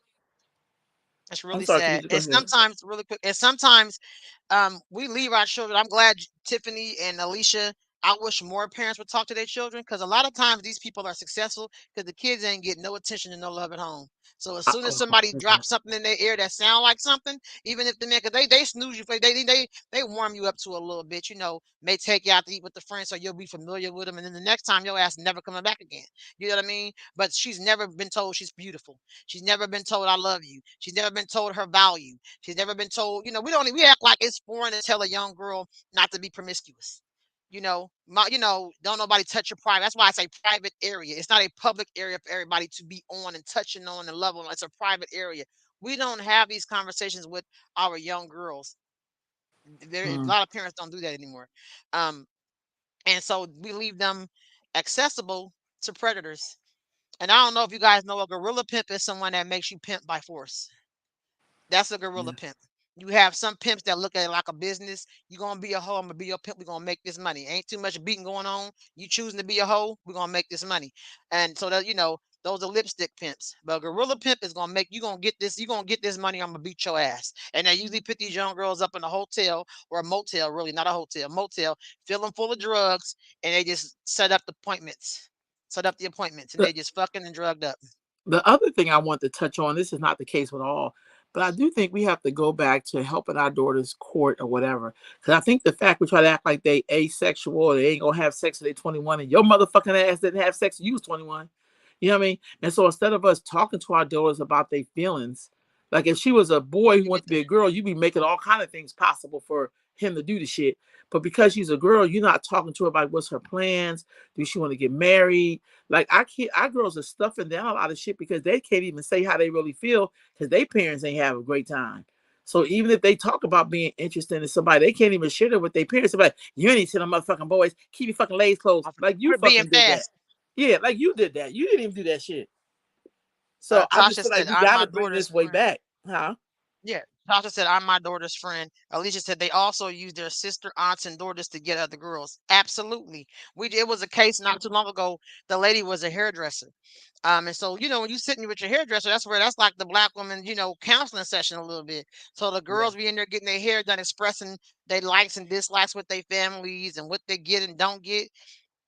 it's I'm really sorry, sad. Khadijah, go And ahead. sometimes really quick, and sometimes we leave our children. I'm glad Tiffany and Alicia. I wish more parents would talk to their children because a lot of times these people are successful because the kids ain't getting no attention and no love at home. So as soon as Oh, somebody okay. drops something in their ear that sound like something, even if the man, cause they snooze you, they warm you up to a little bit, may take you out to eat with the friends so you'll be familiar with them, and then the next time your ass never coming back again. You know what I mean? But she's never been told she's beautiful. She's never been told I love you. She's never been told her value. She's never been told, we act like it's foreign to tell a young girl not to be promiscuous. Don't nobody touch your private. That's why I say private area. It's not a public area for everybody to be on and touching on and loving on. It's a private area. We don't have these conversations with our young girls. A Hmm. lot of parents don't do that anymore. Um, and so we leave them. accessible to predators. And I don't know if you guys know, a gorilla pimp is someone that makes you pimp by force. That's a gorilla Yeah. pimp. You have some pimps that look at it like a business. You gonna be a hoe, I'm gonna be your pimp. We're gonna make this money. Ain't too much beating going on. You choosing to be a hoe, we're gonna make this money. And so that those are lipstick pimps. But a gorilla pimp is gonna make you gonna get this. You gonna get this money. I'm gonna beat your ass. And they usually put these young girls up in a hotel or a motel, really not a hotel, motel, fill them full of drugs, and they just set up the appointments, and The they just fucking and drugged up. the other thing I want to touch on, this is not the case with all, but I do think we have to go back to helping our daughters court or whatever. Because I think the fact we try to act like they asexual or they ain't gonna have sex till they 21 and your motherfucking ass didn't have sex when you was 21. You know what I mean? And so instead of us talking to our daughters about their feelings, like if she was a boy who You wanted get to the be a girl, you'd be making all kind of things possible for him to do the shit. But because she's a girl, you're not talking to her about what's her plans. Do she want to get married? Like I can't, our girls are stuffing down a lot of shit because they can't even say how they really feel because their parents ain't have a great time. So even if they talk about being interested in somebody, they can't even share it with their parents. They're like, you ain't see them motherfucking boys. Keep your fucking legs closed. Like you quit being fucking did that. fast. Yeah, like you did that. You didn't even do that shit. So I just Tasha feel like said, we "I'm got my to bring daughter's this way friend." back, huh? Yeah. Tasha said, "I'm my daughter's friend." Alicia said, "They also use their sister, aunts, and daughters to get other girls." Absolutely. It was a case not too long ago. The lady was a hairdresser. And so, when you sitting with your hairdresser, that's like the black woman, counseling session a little bit. So the Yeah, girls be in there getting their hair done, expressing their likes and dislikes with their families and what they get and don't get.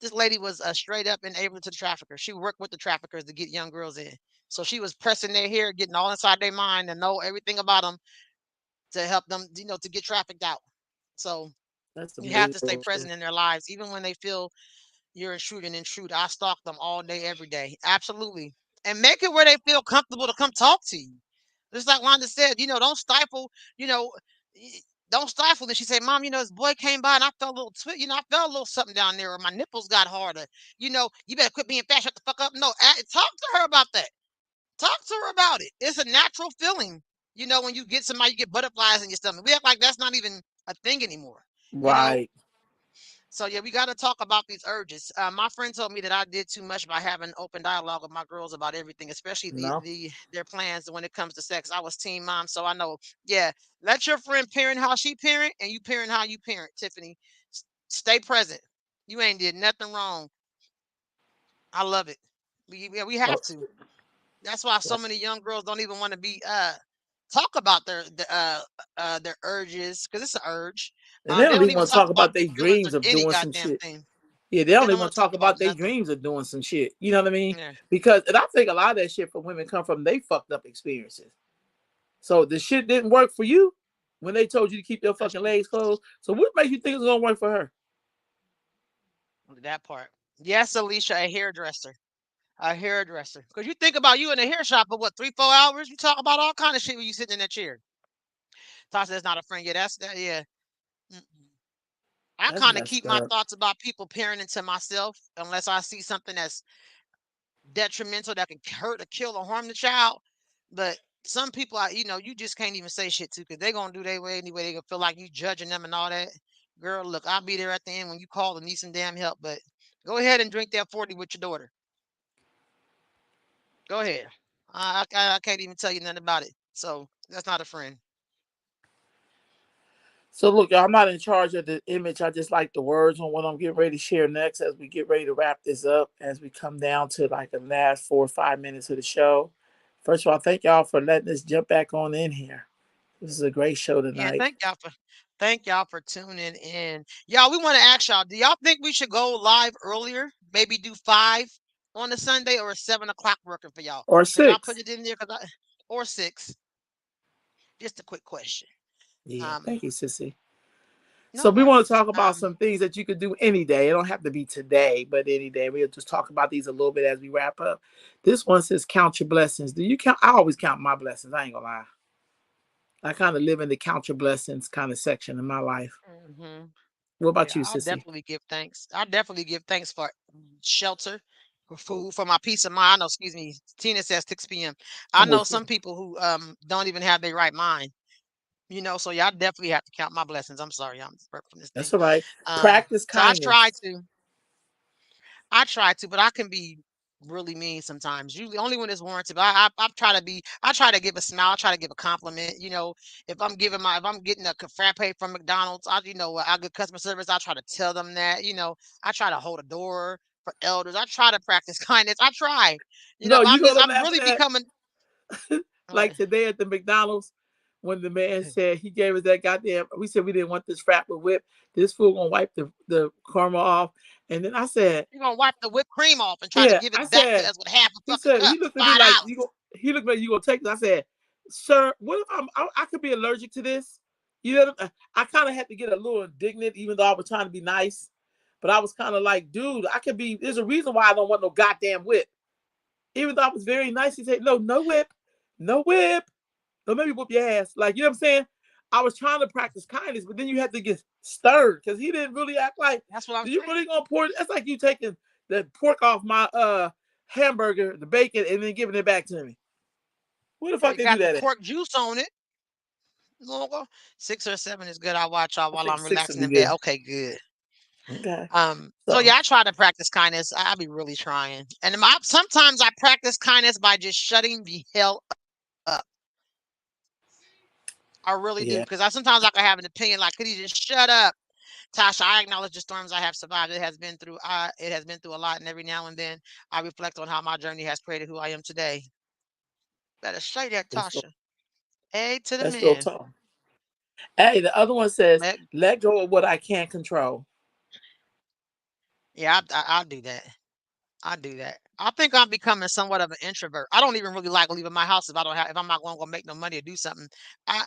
This lady was straight up enabling to the trafficker. She worked with the traffickers to get young girls in. So she was pressing their hair, getting all inside their mind and know everything about them to help them, to get trafficked out. So that's some you have lazy to stay bullshit. present in their lives, even when they feel you're intruding. Intrude. I stalk them all day, every day. Absolutely. And make it where they feel comfortable to come talk to you. Just like Wanda said, don't stifle, you know, y- don't stifle. And she said, Mom, this boy came by and I felt a little I felt a little something down there, or my nipples got harder. You better quit being fat, shut the fuck up. No, talk to her about that. Talk to her about it. It's a natural feeling. When you get somebody, you get butterflies in your stomach. We act like that's not even a thing anymore. You know, Right. so yeah, we got to talk about these urges. My friend told me that I did too much by having open dialogue with my girls about everything, especially No, their plans when it comes to sex. I was teen mom, so I know. Yeah, let your friend parent how she parent, and you parent how you parent. Tiffany, stay present. You ain't did nothing wrong. I love it. We oh, have to. That's why so many young girls don't even want to be talk about their urges, because it's an urge. and they They don't don't even even want to talk talk about about their their feelings or dreams of any doing some goddamn shit. thing. Yeah, they They don't don't even want want to to talk talk about about their nothing. dreams of doing some shit. You know what I mean? Yeah. Because, and I think a lot of that shit for women come from they fucked up experiences. So the shit didn't work for you when they told you to keep your That's fucking true. legs closed. So what makes you think it's gonna work for her? That part. Yes, Alicia, a hairdresser. A hairdresser. Because you think about you in a hair shop for what, 3, 4 hours? You talk about all kind of shit when you sitting in that chair. Tasha, that's not a friend. Yeah, that's that. Yeah. Mm-mm. I That's kind of keep messed my up. thoughts about people parenting to myself unless I see something that's detrimental that can hurt or kill or harm the child. But some people, you just can't even say shit to because they're going to do their way anyway. They going to feel like you judging them and all that. Girl, look, I'll be there at the end when you call and need some damn help. But go ahead and drink that 40 with your daughter. Go ahead. I can't even tell you nothing about it. So that's not a friend. So look, y'all, I'm not in charge of the image. I just like the words on what I'm getting ready to share next as we get ready to wrap this up, as we come down to like the last 4 or 5 minutes of the show. First of all, thank y'all for letting us jump back on in here. This is a great show Yeah, tonight. thank y'all for tuning in. Y'all, we want to ask y'all, do y'all think we should go live earlier? Maybe do 5 on the Sunday, or is 7 o'clock working for y'all? Or Can y'all put six. it in there? Or 6? Just a quick question. Yeah, Um, thank you, Sissy. So no we want to worries. talk about some things that you could do any day. It don't have to be today, but any day. We'll just talk about these a little bit as we wrap up. This one says count your blessings. Do you count? I always count my blessings. I ain't gonna lie. I kind of live in the count your blessings kind of section in my life. hmm What about Yeah, you, I'll Sissy? definitely give thanks. I definitely give thanks for shelter, for food, for my peace of mind. I know, excuse me, Tina says 6 p.m. I I'm know with you. some people who don't even have their right mind. So y'all definitely have to count my blessings. I'm sorry, I'm burping from this That's thing. all right. Um, Practice so I try kindness. to. I try to, but I can be really mean sometimes. Usually only when it's warranted. But I try to be. I try to give a smile. I try to give a compliment. If I'm getting a frappe from McDonald's, I get customer service. I try to tell them that. I try to hold a door for elders. I try to practice kindness. I try. No, But you know what I'm I'm laughing really at? becoming. What? Like today at the McDonald's, when the man said he gave us that goddamn, we said we didn't want this frap with whip. This fool gonna wipe the caramel off, and then I said, You're gonna wipe the whipped cream off and try to yeah, give I it back to said, us with half a he fucking said cup. he looked at me like you $5. go. He looked at me, you gonna take this? I said, sir, what if I could be allergic to this? You know, I kind of had to get a little indignant, even though I was trying to be nice. But I was kind of like, dude, I could be. There's a reason why I don't want no goddamn whip. Even though I was very nice, he said, no, no whip, no whip. Don't make me whoop your ass. Like, you know what I'm saying? I was trying to practice kindness, but then you had to get stirred because he didn't really act like, That's what I'm do you saying. really gonna pour it? That's like you taking the pork off my hamburger, the bacon, and then giving it back to me. Where the Yeah, fuck you they do got the that at? pork juice on it. Logo. 6 or 7 is good. I watch out I while think I'm six would relaxing be in bed. good. Okay, good. Okay. So So yeah, I try to practice kindness. I be really trying. And sometimes I practice kindness by just shutting the hell up. I really do. yeah, Because sometimes I can have an opinion like, could he just shut up? Tasha, I acknowledge the storms I have survived. It has been through a lot, and every now and then I reflect on how my journey has created who I am today. Better say that, that's real, Tasha. A to the that's real man. tall. Hey, the other one says, Let let go of what I can't control. Yeah, I'll do that. I do that. I think I'm becoming somewhat of an introvert. I don't even really like leaving my house if I'm not going to go make no money or do something. I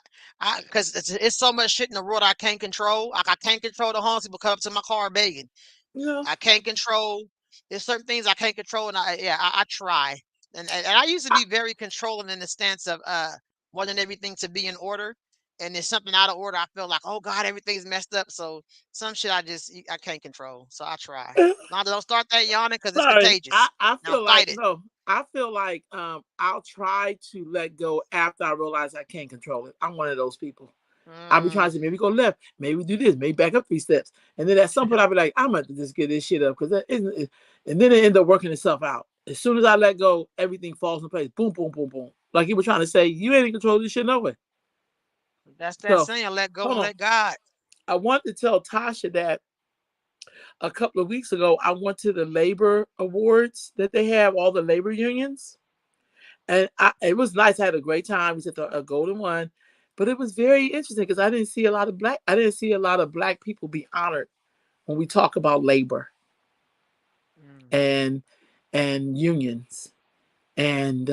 because it's so much shit in the world I can't control. Like I can't control the homeless people come up to my car begging. You know, I can't control. There's certain things I can't control, and I try. And I used to I, be very controlling in the stance of wanting everything to be in order. And there's something out of order, I feel like, oh God, everything's messed up. So some shit I can't control. So I try. Now don't start that yawning because it's sorry. contagious. I Now feel like fight it. no. I feel like I'll try to let go after I realize I can't control it. I'm one of those people. I'll be trying Mm, to say, maybe go left, maybe do this, maybe back up 3 steps. And then at some point I'll be like, I'm gonna just get this shit up because that isn't it. And then it end up working itself out. As soon as I let go, everything falls in place. Boom, boom, boom, boom. Like you were trying to say, you ain't in control of this shit no way. that's that So saying, let go hold and on. let God. I want to tell Tasha that a couple of weeks ago I went to the labor awards that they have, all the labor unions. And it was nice. I had a great time. We said a golden one, but it was very interesting because I didn't see a lot of black people be honored when we talk about labor Mm. and unions. And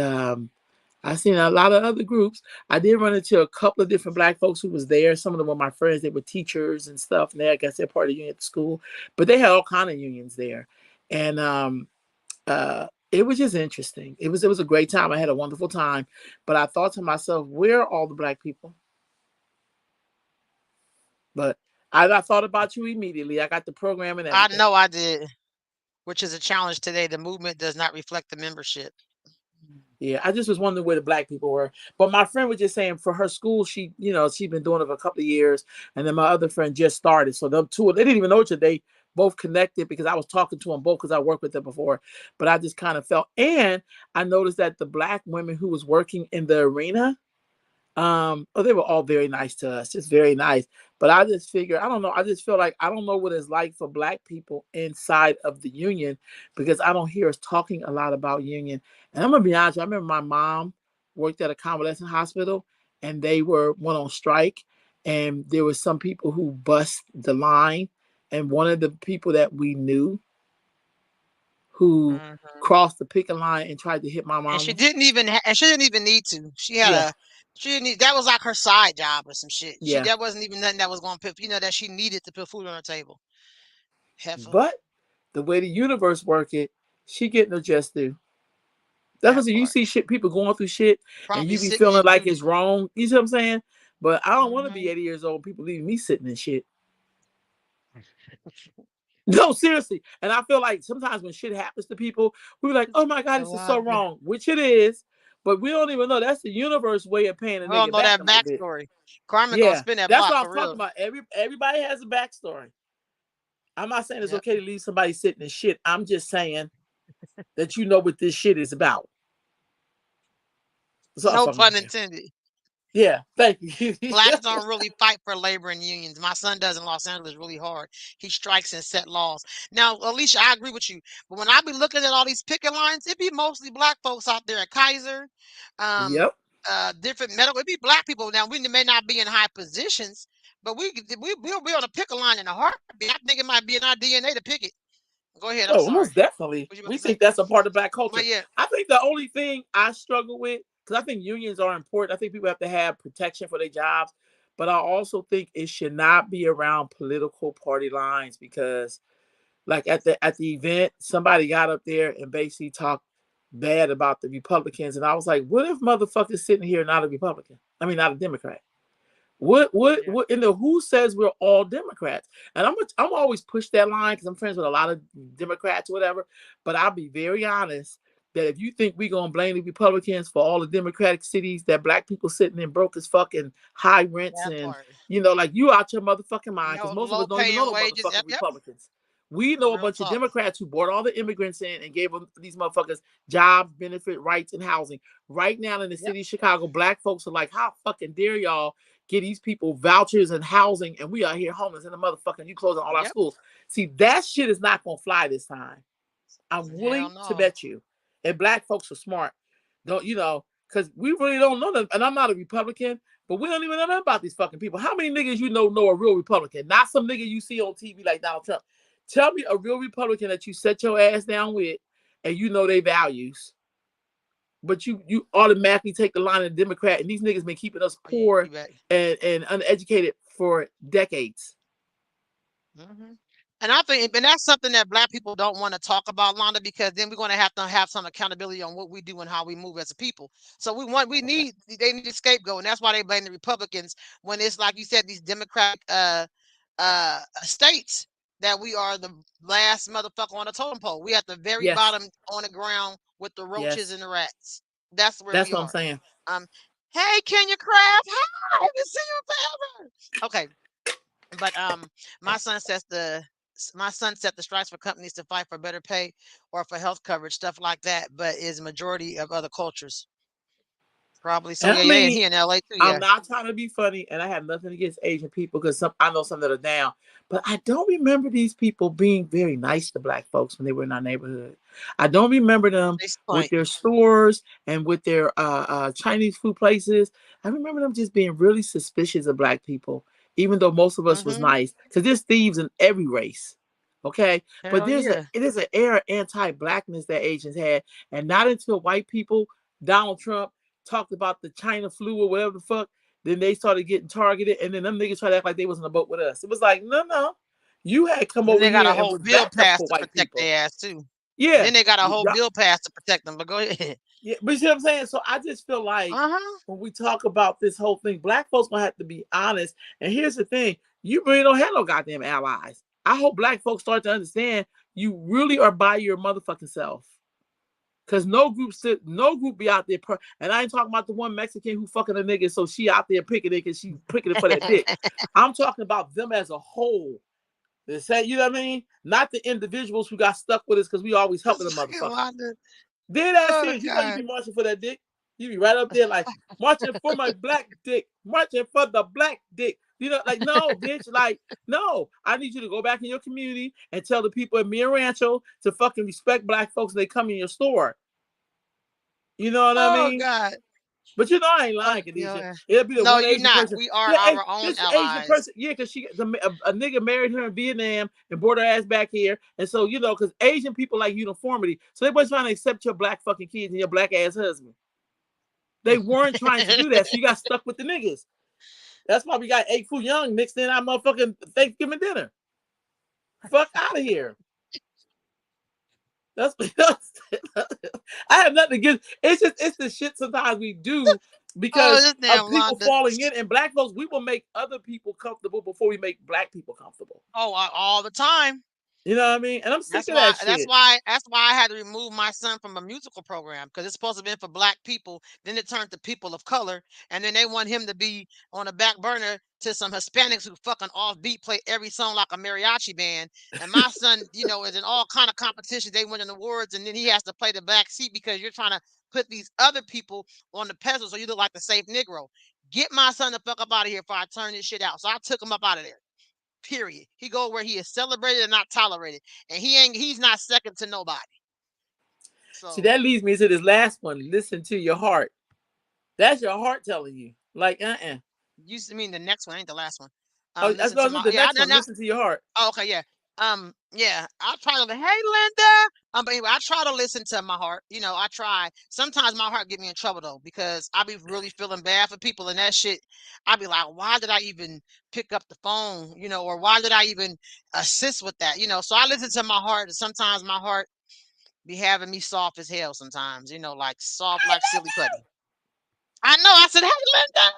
I seen a lot of other groups. I did run into a couple of different black folks who was there. Some of them were my friends. They were teachers and stuff. And they, I guess they're part of the union at the school, but they had all kind of unions there. And it was just interesting. It was a great time. I had a wonderful time. But I thought to myself, where are all the black people? But I thought about you immediately. I got the program and I everything. know I did, which is a challenge today. The movement does not reflect the membership. Yeah, I just was wondering where the black people were. But my friend was just saying for her school, she's been doing it for a couple of years, and then my other friend just started. So them two, they didn't even know each other. They both connected because I was talking to them both because I worked with them before. But I just kind of felt, and I noticed that the black women who was working in the arena, they were all very nice to us, just very nice. But I just figure, I don't know, I just feel like I don't know what it's like for black people inside of the union because I don't hear us talking a lot about union. And I'm gonna be honest, I remember my mom worked at a convalescent hospital and they went on strike, and there were some people who bust the line, and one of the people that we knew who Mhm. crossed the picket line and tried to hit my And she mama. didn't even and she didn't even need to. Yeah, She didn't need, that was like her side job or some shit. yeah. That wasn't even nothing that was going to put, that she needed to put food on her table. Heifer. But the way the universe work it, she getting her just due. That's what That I say. You part. see shit, people going through shit, and Probably you be sitting feeling in like it's duty. wrong. You see what I'm saying? But I don't want to be Hmm 80 years old. People leaving me sitting in shit. No, seriously. And I feel like sometimes when shit happens to people, we're like, "Oh my god, A this is lot so of it. wrong," which it is. But we don't even know that's the universe way of paying a We don't nigga know back that a little bit. backstory. Carmen gonna Yeah, spin that that's what block I was for talking real. about. Everybody has a backstory. I'm not saying it's Yep. okay to leave somebody sitting in shit. I'm just saying that you know what this shit is about. That's all I'm No fucking pun saying. intended. Yeah, thank you. Blacks don't really fight for labor and unions. My son does in Los Angeles really hard. He strikes and set laws. Now, Alicia, I agree with you. But when I be looking at all these picket lines, it be mostly black folks out there at Kaiser, um, Yep. different medical. It be black people. Now, we may not be in high positions, but we'll be on a picket line in a heartbeat. I think it might be in our DNA to picket. Go ahead. I'm Oh, sorry. most definitely. What you about We to say? think that's a part of black But culture. yeah, I think the only thing I struggle with, because I think unions are important. I think people have to have protection for their jobs, but I also think it should not be around political party lines because, like at the event, somebody got up there and basically talked bad about the Republicans, and I was like, what if motherfuckers sitting here not a Republican? I mean, not a Democrat. yeah, What in the who says we're all Democrats? And I'm always push that line because I'm friends with a lot of Democrats or whatever. But I'll be very honest that if you think we're gonna blame the Republicans for all the Democratic cities that black people sitting in broke as fuck and high rents that and part. like you out your motherfucking mind because No most of us low don't even know paying no wages. motherfucking Yep, yep. Republicans. We know a Real bunch of talk. Democrats who brought all the immigrants in and gave them these motherfuckers jobs, benefit, rights, and housing. Right now in the Yep. city of Chicago, black folks are like, how fucking dare y'all get these people vouchers and housing, and we are here homeless in the motherfucking you closing all our Yep. schools. See, that shit is not gonna fly this time. I'm Hell willing to no. bet you. And black folks are smart. Don't because we really don't know them. And I'm not a Republican, but we don't even know about these fucking people. How many niggas know a real Republican? Not some nigga you see on TV like Donald Trump. Tell me a real Republican that you set your ass down with and you know their values. But you automatically take the line of the Democrat, and these niggas been keeping us Oh, you poor bet. and uneducated for decades. Hmm. And I think, and that's something that black people don't want to talk about, Londa, because then we're going to have some accountability on what we do and how we move as a people. So Okay. they need a scapegoat, and that's why they blame the Republicans when it's like you said, these Democratic states that we are the last motherfucker on the totem pole. We at the very Yes. bottom on the ground with the roaches Yes. and the rats. That's where That's we what I'm are. saying. Um, hey, Kenya Craft, hi, I haven't seen you forever. Okay, but my son sets the my son set the strikes for companies to fight for better pay or for health coverage, stuff like that. But is majority of other cultures probably so? And Yeah, I yeah, mean, he in LA too. I'm Yeah, not trying to be funny, and I have nothing against Asian people because I know some that are down, but I don't remember these people being very nice to black folks when they were in our neighborhood. I don't remember them face with point. their stores and with their Chinese food places. I remember them just being really suspicious of black people, even though most of us was Mm-hmm. nice, because there's thieves in every race. Okay, but Hell yeah. it is an air of anti-blackness that Asians had, and not until white people, Donald Trump talked about the China flu or whatever the fuck. Then they started getting targeted, and then them niggas tried to act like they was in a boat with us. It was like, no, no, you had come Then over they got here a and whole was bill backed up passed for to white protect people. their ass too. Yeah, Then they got a whole yeah, bill passed to protect them. But go ahead. yeah. But you see what I'm saying? So I just feel like Uh huh. when we talk about this whole thing, black folks gonna have to be honest. And here's the thing: you really don't have no goddamn allies. I hope black folks start to understand you really are by your motherfucking self. Cause no group be out there, and I ain't talking about the one Mexican who fucking a nigga, so she out there picking it because she picking it for that dick. I'm talking about them as a whole. They say, you know what I mean? Not the individuals who got stuck with us because we always helping This the fucking motherfucker. Londa. Dead ass Oh serious. You know you God. be marching for that dick. You be right up there like marching for my black dick, marching for the black dick. You know, like no, bitch, like no. I need you to go back in your community and tell the people in Mira Rancho to fucking respect black folks when they come in your store. You know what I Oh mean? God. But you know I ain't Oh lying, Khadijah. yeah. It'll be the No, one you're Asian not. person. We are Yeah, our own this Asian allies. person. Yeah, because a nigga married her in Vietnam and brought her ass back here, and so because Asian people like uniformity, so they was trying to accept your black fucking kids and your black ass husband. They weren't trying to do that, so you got stuck with the niggas. That's why we got egg foo young mixed in our motherfucking Thanksgiving dinner. Fuck out of here. That's I have nothing against. It's the shit sometimes we do Oh, because this of damn people Londa. falling in. And black folks, we will make other people comfortable before we make black people comfortable. Oh, all the time. You know what I mean? And I'm sick That's of why that that's shit. why that's why I had to remove my son from a musical program because it's supposed to be for black people. Then it turned to people of color, and then they want him to be on a back burner to some Hispanics who fucking offbeat play every song like a mariachi band. And my son, is in all kind of competitions. They win in awards, and then he has to play the back seat because you're trying to put these other people on the pedestal, so you look like the safe Negro. Get my son the fuck up out of here before I turn this shit out. So I took him up out of there. Period. He go where he is celebrated and not tolerated, and he's not second to nobody. See, So that leads me to this last one. Listen to your heart. That's your heart telling you. Like, you mean the next one ain't the last one. Oh, that's Listen to no, my the yeah. next one. Listen to your heart. Oh, okay, yeah. Yeah. I try to. Hey, Linda. But anyway, I try to listen to my heart. I try. Sometimes my heart get me in trouble though because I be really feeling bad for people and that shit. I be like, why did I even pick up the phone? Or why did I even assist with that? So I listen to my heart, and sometimes my heart be having me soft as hell. Sometimes, like soft like silly putty. I know. I said, hey, Linda.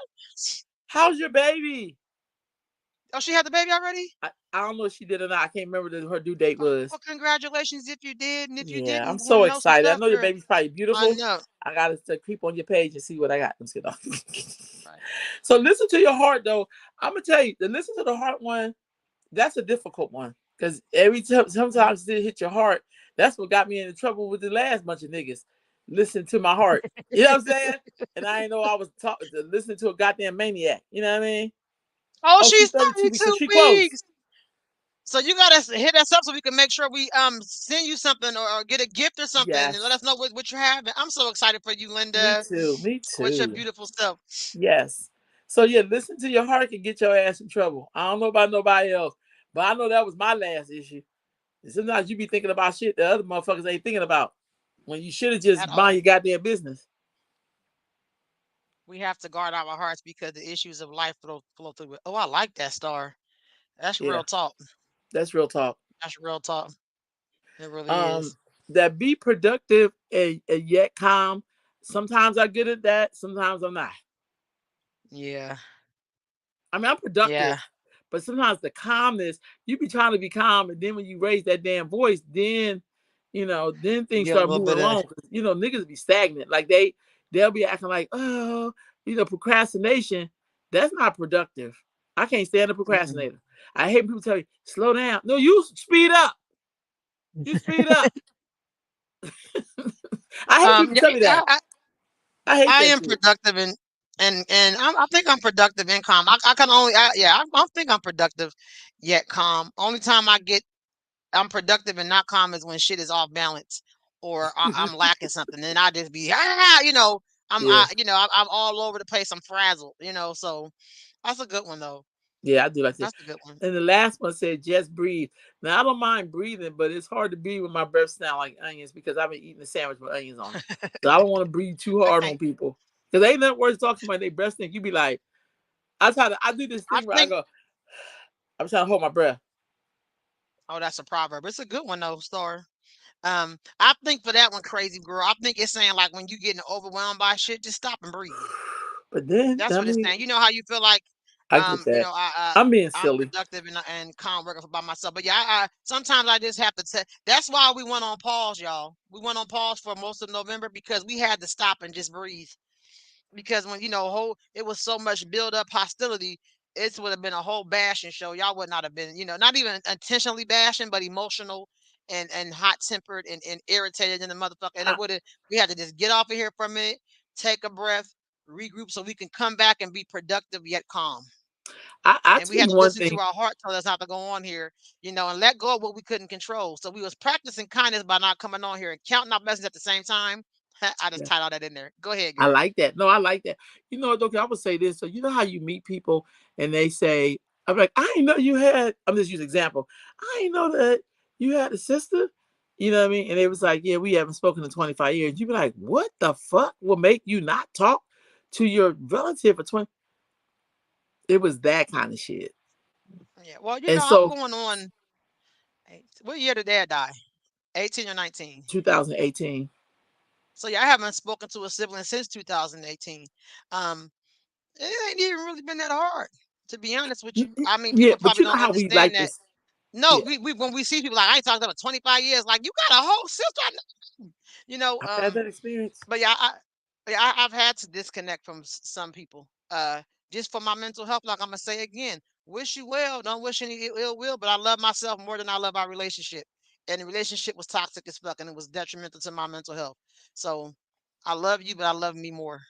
How's your baby? Oh, she had the baby already? I don't know if she did or not. I can't remember what her due date Oh, was. well, congratulations if you did, and if you Yeah, I'm didn't, so want to know some excited. I stuff, know your girl. baby's probably I beautiful. know. I gotta creep on your page and see what I got. I'm just kidding. Right. So listen to your heart, though. I'm gonna tell you, the listen to the heart one. That's a difficult one because every time Mhm. sometimes it hit your heart. That's what got me into trouble with the last bunch of niggas. Listen to my heart. You know what I'm saying? And I didn't know I was listening to a goddamn maniac. You know what I mean? Oh, Oh, she's she's 32 weeks, so 32 she close. weeks. So you gotta hit us up so we can make sure we send you something or get a gift or something and let Yes, us know what you're having. I'm so excited for you, me Linda, too. Me with your too. beautiful stuff. Yes. So yeah, listen to your heart can get your ass in trouble. I don't know about nobody else, but I know that was my last issue. And sometimes you be thinking about shit that other motherfuckers ain't thinking about when you should have At just mind all. your goddamn business. We have to guard our hearts because the issues of life flow through it. Oh, I like that star. That's Yeah, real talk. that's real talk. That's real talk. It really Um, is. that be productive and yet calm. Sometimes I'm good at that. Sometimes I'm not. Yeah. I mean, I'm Yeah. productive, but sometimes the calmness, you be trying to be calm, and then when you raise that damn voice, then then You things get a start little moving bit of along. Niggas be stagnant. Like they'll be acting like, oh, procrastination. That's not productive. I can't stand a mm-mm. procrastinator. I hate people tell you slow down. No, you speed up. You speed up. I hate people Yeah, tell me that. I hate I that am shit. productive and I think I'm productive and calm. I can only yeah, I think I'm productive yet calm. Only time I'm productive and not calm is when shit is off balance or I'm lacking something. Then I just be Yeah. I'm all over the place. I'm frazzled. So that's a good one though. Yeah, I do like that. That's a good one. And the last one said, just breathe. Now, I don't mind breathing, but it's hard to breathe when my breath sound like onions because I've been eating a sandwich with onions on it. So I don't want to breathe too hard on Okay, people. Because ain't nothing worse talking about their breath stink. You be like, I do this I thing where I think. go, I'm trying to hold my breath. Oh, that's a proverb. It's a good one though, Star. I think for that one, crazy girl. I think it's saying like when you getting overwhelmed by shit, just stop and breathe. But then, That's I what it's mean, saying. You know how you feel like, I get that. I'm being I'm silly. productive and calm working by myself. But yeah, sometimes I just have to. That's why we went on pause, y'all. We went on pause for most of November because we had to stop and just breathe because when whole it was so much build up hostility, it would have been a whole bashing show. Y'all would not have been, not even intentionally bashing, but emotional and hot tempered and irritated in the motherfucker. And I, we had to just get off of here from it, take a breath, regroup so we can come back and be productive yet calm. I And we tell had you to one listen to thing. our heart tell us not to go on here, and let go of what we couldn't control. So we was practicing kindness by not coming on here and counting our blessings at the same time. I just Yeah. tied all that in there. Go ahead, I girl. like that. No, I like that. Doki, I would say this. So you know how you meet people and they say, I'm like, I didn't know you had, I'm just using example. I didn't know that you had a sister. You know what I mean? And it was like, yeah, we haven't spoken in 25 years. You'd be like, what the fuck will make you not talk to your relative for 20? It was that kind of shit. Yeah, well, And I'm so going on. What year did Dad die? 18 or 19? 2018. So yeah, I haven't spoken to a sibling since 2018. Um, it ain't even really been that hard, to be honest with you. I mean, Yeah, people but probably you know don't how we understand like that. this. No, Yeah, we when we see people like I ain't talked to them in 25 years, like you got a whole sister. You know, I've had that experience. but yeah, I've had to disconnect from some people, just for my mental health. Like I'm gonna say again, wish you well, don't wish any ill will. But I love myself more than I love our relationship, and the relationship was toxic as fuck, and it was detrimental to my mental health. So I love you, but I love me more.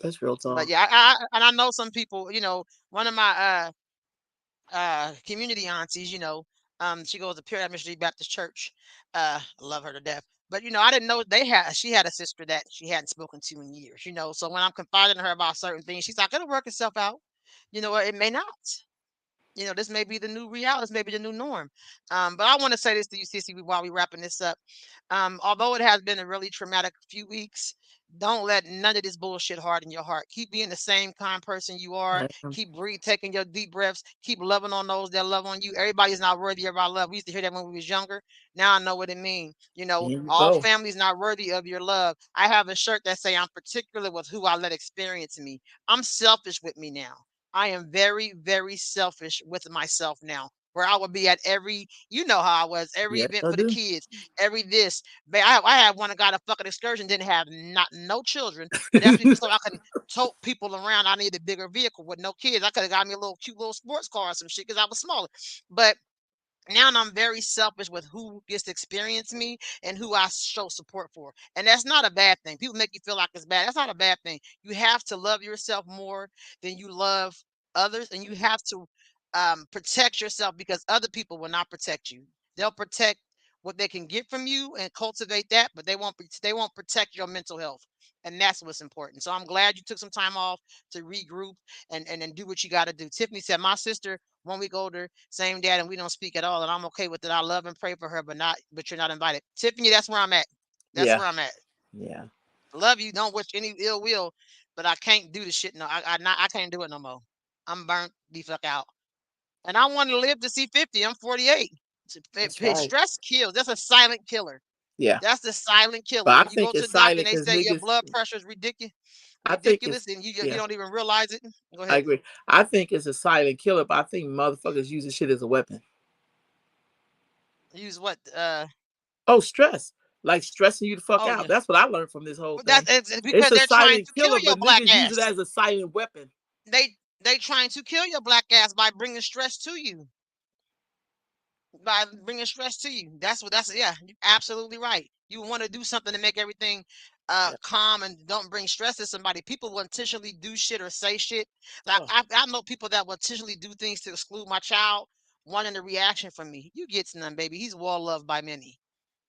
That's real But talk. yeah, and I know some people. You know, one of my community aunties, she goes to Pure Missionary Baptist Church. I love her to death. But I didn't know she had a sister that she hadn't spoken to in years. So when I'm confiding in her about certain things, she's like, it'll work itself out. You know what? It may not. This may be the new reality, this may be the new norm. But I want to say this to you, Sissy, while we wrapping this up. Although it has been a really traumatic few weeks, don't let none of this bullshit harden your heart. Keep being the same kind person you are. I am. Keep taking your deep breaths. Keep loving on those that love on you. Everybody's not worthy of our love. We used to hear that when we was younger. Now I know what it means. Here we All go. families not worthy of your love. I have a shirt that say I'm particular with who I let experience me. I'm selfish with me now. I am very, very selfish with myself now. Where I would be at every, how I was, every Yes, event I for the do. kids, every this. I had one that got a fucking excursion, didn't have not no children, but that's because so I can tote people around. I needed a bigger vehicle with no kids. I could have got me a little cute little sports car or some shit because I was smaller. But now I'm very selfish with who gets to experience me and who I show support for. And that's not a bad thing. People make you feel like it's bad. That's not a bad thing. You have to love yourself more than you love others. And you have to protect yourself because other people will not protect you. They'll protect what they can get from you and cultivate that, but they won't protect your mental health. And that's what's important. So I'm glad you took some time off to regroup and do what you got to do. Tiffany said, my sister 1 week older, same dad, and we don't speak at all. And I'm okay with it. I love and pray for her, but you're not invited. Tiffany, that's where I'm at. That's Yeah, where I'm at. yeah, Love you. Don't wish any ill will, but I can't do the shit. No, I can't do it no more. I'm burnt the fuck out. And I want to live to see 50. I'm 48. that's right. Stress kills. That's a silent killer. Yeah, That's the silent killer. but I When you think go to the it's doctor and silent they because say your niggas. blood pressure is ridiculous, I think it's and you yeah. don't even realize it. Go I ahead. agree. I think it's a silent killer, but I think motherfuckers use this shit as a weapon. Use what? Oh, stress. Like stressing you the fuck Oh out. yeah. That's what I learned from this whole But that's thing. it's It's because a they're trying silent to kill killer, your but black niggas use it ass. as a silent weapon. They trying to kill your black ass by bringing stress to you. By bringing stress to you. That's yeah. You're absolutely right. You want to do something to make everything Yeah. calm and don't bring stress to somebody. People will intentionally do shit or say shit. Like Oh, I know people that will intentionally do things to exclude my child, wanting a reaction from me. You get none, baby. He's well loved by many.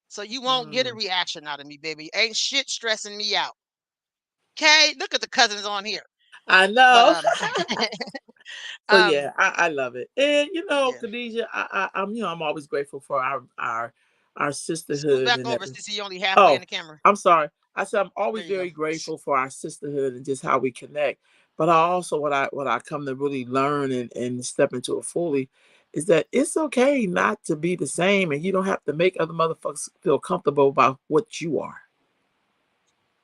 So you won't get a mm, reaction out of me, baby. Ain't shit stressing me out. Okay, look at the cousins on here. I But know. So um yeah, I love it. And yeah. Khadijah, I'm always grateful for our Scoot sisterhood back and over, everything. Sissy. You only halfway in Oh, the camera. I'm sorry. I said I'm There always you go. very grateful for our sisterhood and just how we connect. But I also what I come to really learn and step into it fully is that it's okay not to be the same, and you don't have to make other motherfuckers feel comfortable about what you are.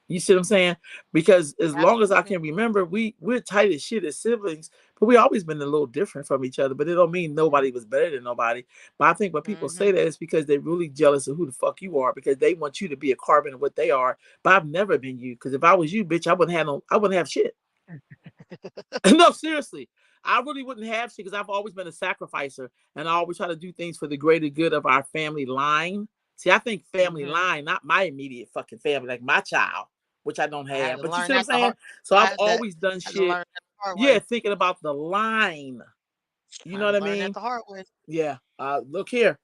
You see what I'm saying? Because as long as I Absolutely. can remember, we're tight as shit as siblings, but we always been a little different from each other. But it don't mean Mm-hmm. nobody was better than nobody. But I think when people say Mm-hmm. that, it's because they're really jealous of who the fuck you are, because they want you to be a carbon of what they are. But I've never been you, because if I was you, bitch, I wouldn't have shit. No, seriously. I really wouldn't have shit because I've always been a sacrificer and I always try to do things for the greater good of our family line. See, I think family Mm-hmm. line, not my immediate fucking family, like my child, which I don't I had have. to But you learn see what I'm that the saying? hard. So I I've had that. always done I had to shit. learn that the hard Yeah, way. thinking about the line. You I know had what to I learn that mean? the hard way. Yeah. Look here.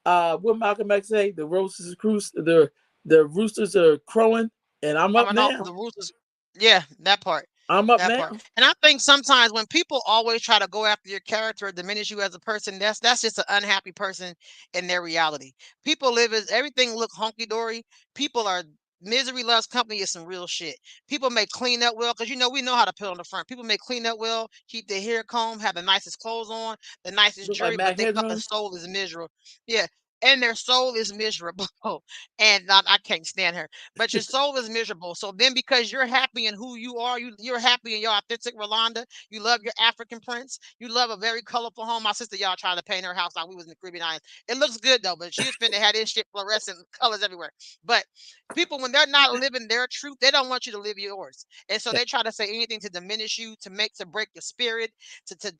What Malcolm X say? The roosters are crowing, and I'm I up mean, no, now. the rules is, yeah, that part, I'm up that part. now. And I think sometimes when people always try to go after your character or diminish you as a person, that's just an unhappy person in their reality. People live as everything look honky dory. People are misery loves company is some real shit. People may clean up well because we know how to put on the front. People may clean up well, keep their hair combed, have the nicest clothes on, the nicest Look like jewelry, but Mac they fucking Headroom. soul is miserable. Yeah. and their soul is miserable. And I can't stand her. But your soul is miserable. So then, because you're happy in who you are, you're happy in your authentic Rolanda. You love your African prince. You love a very colorful home. My sister, y'all tried to paint her house like we was in the Caribbean islands. It looks good though, but she was finna have this shit fluorescent colors everywhere. But people, when they're not living their truth, they don't want you to live yours, and so they try to say anything to diminish you, to break your spirit, to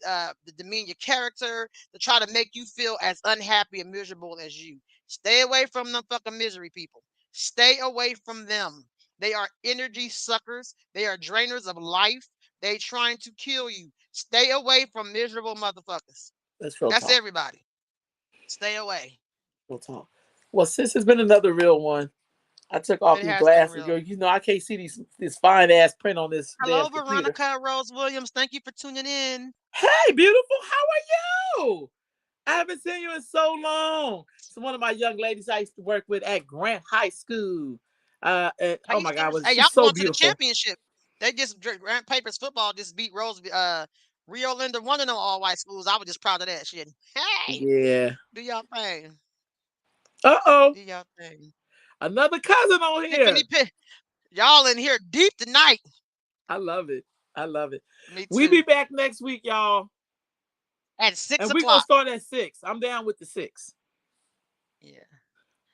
demean your character, to try to make you feel as unhappy and miserable as you. Stay away from them fucking misery people. Stay away from them. They are energy suckers. They are drainers of life. They trying to kill you. Stay away from miserable motherfuckers. That's real That's talk. everybody. Stay away. Real talk. Well, sis has been another real one. I took off It these has been glasses, real. girl. You know I can't see this fine ass print on this damn Hello, computer. Veronica Rose Williams. Thank you for tuning in. Hey, beautiful. How are you? I haven't seen you in so long. It's one of my young ladies I used to work with at Grant High School. And, I oh my used to. God, was Hey, y'all she's so going to the beautiful. championship? They just Grant Papers football just beat Rose. Rio Linda, one of them all white schools. I was just proud of that shit. Hey, Yeah. do y'all thing. Uh-oh. Do y'all thing. Another cousin on Tiffany here. Pitt. Y'all in here deep tonight. I love it. I love it. Me We be too. back next week, y'all. At six And we're gonna o'clock. start at 6. I'm down with the 6. Yeah.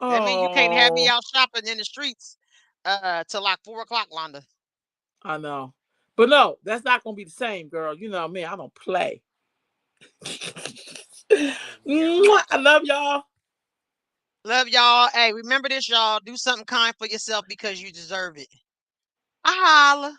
That means you can't have me Oh, out shopping in the streets till like 4 o'clock, Londa. I know. But no, that's not gonna be the same, girl. You know me, I don't play. Yeah. I love y'all. Love y'all. Hey, remember this, y'all. Do something kind for yourself because you deserve it. I holla.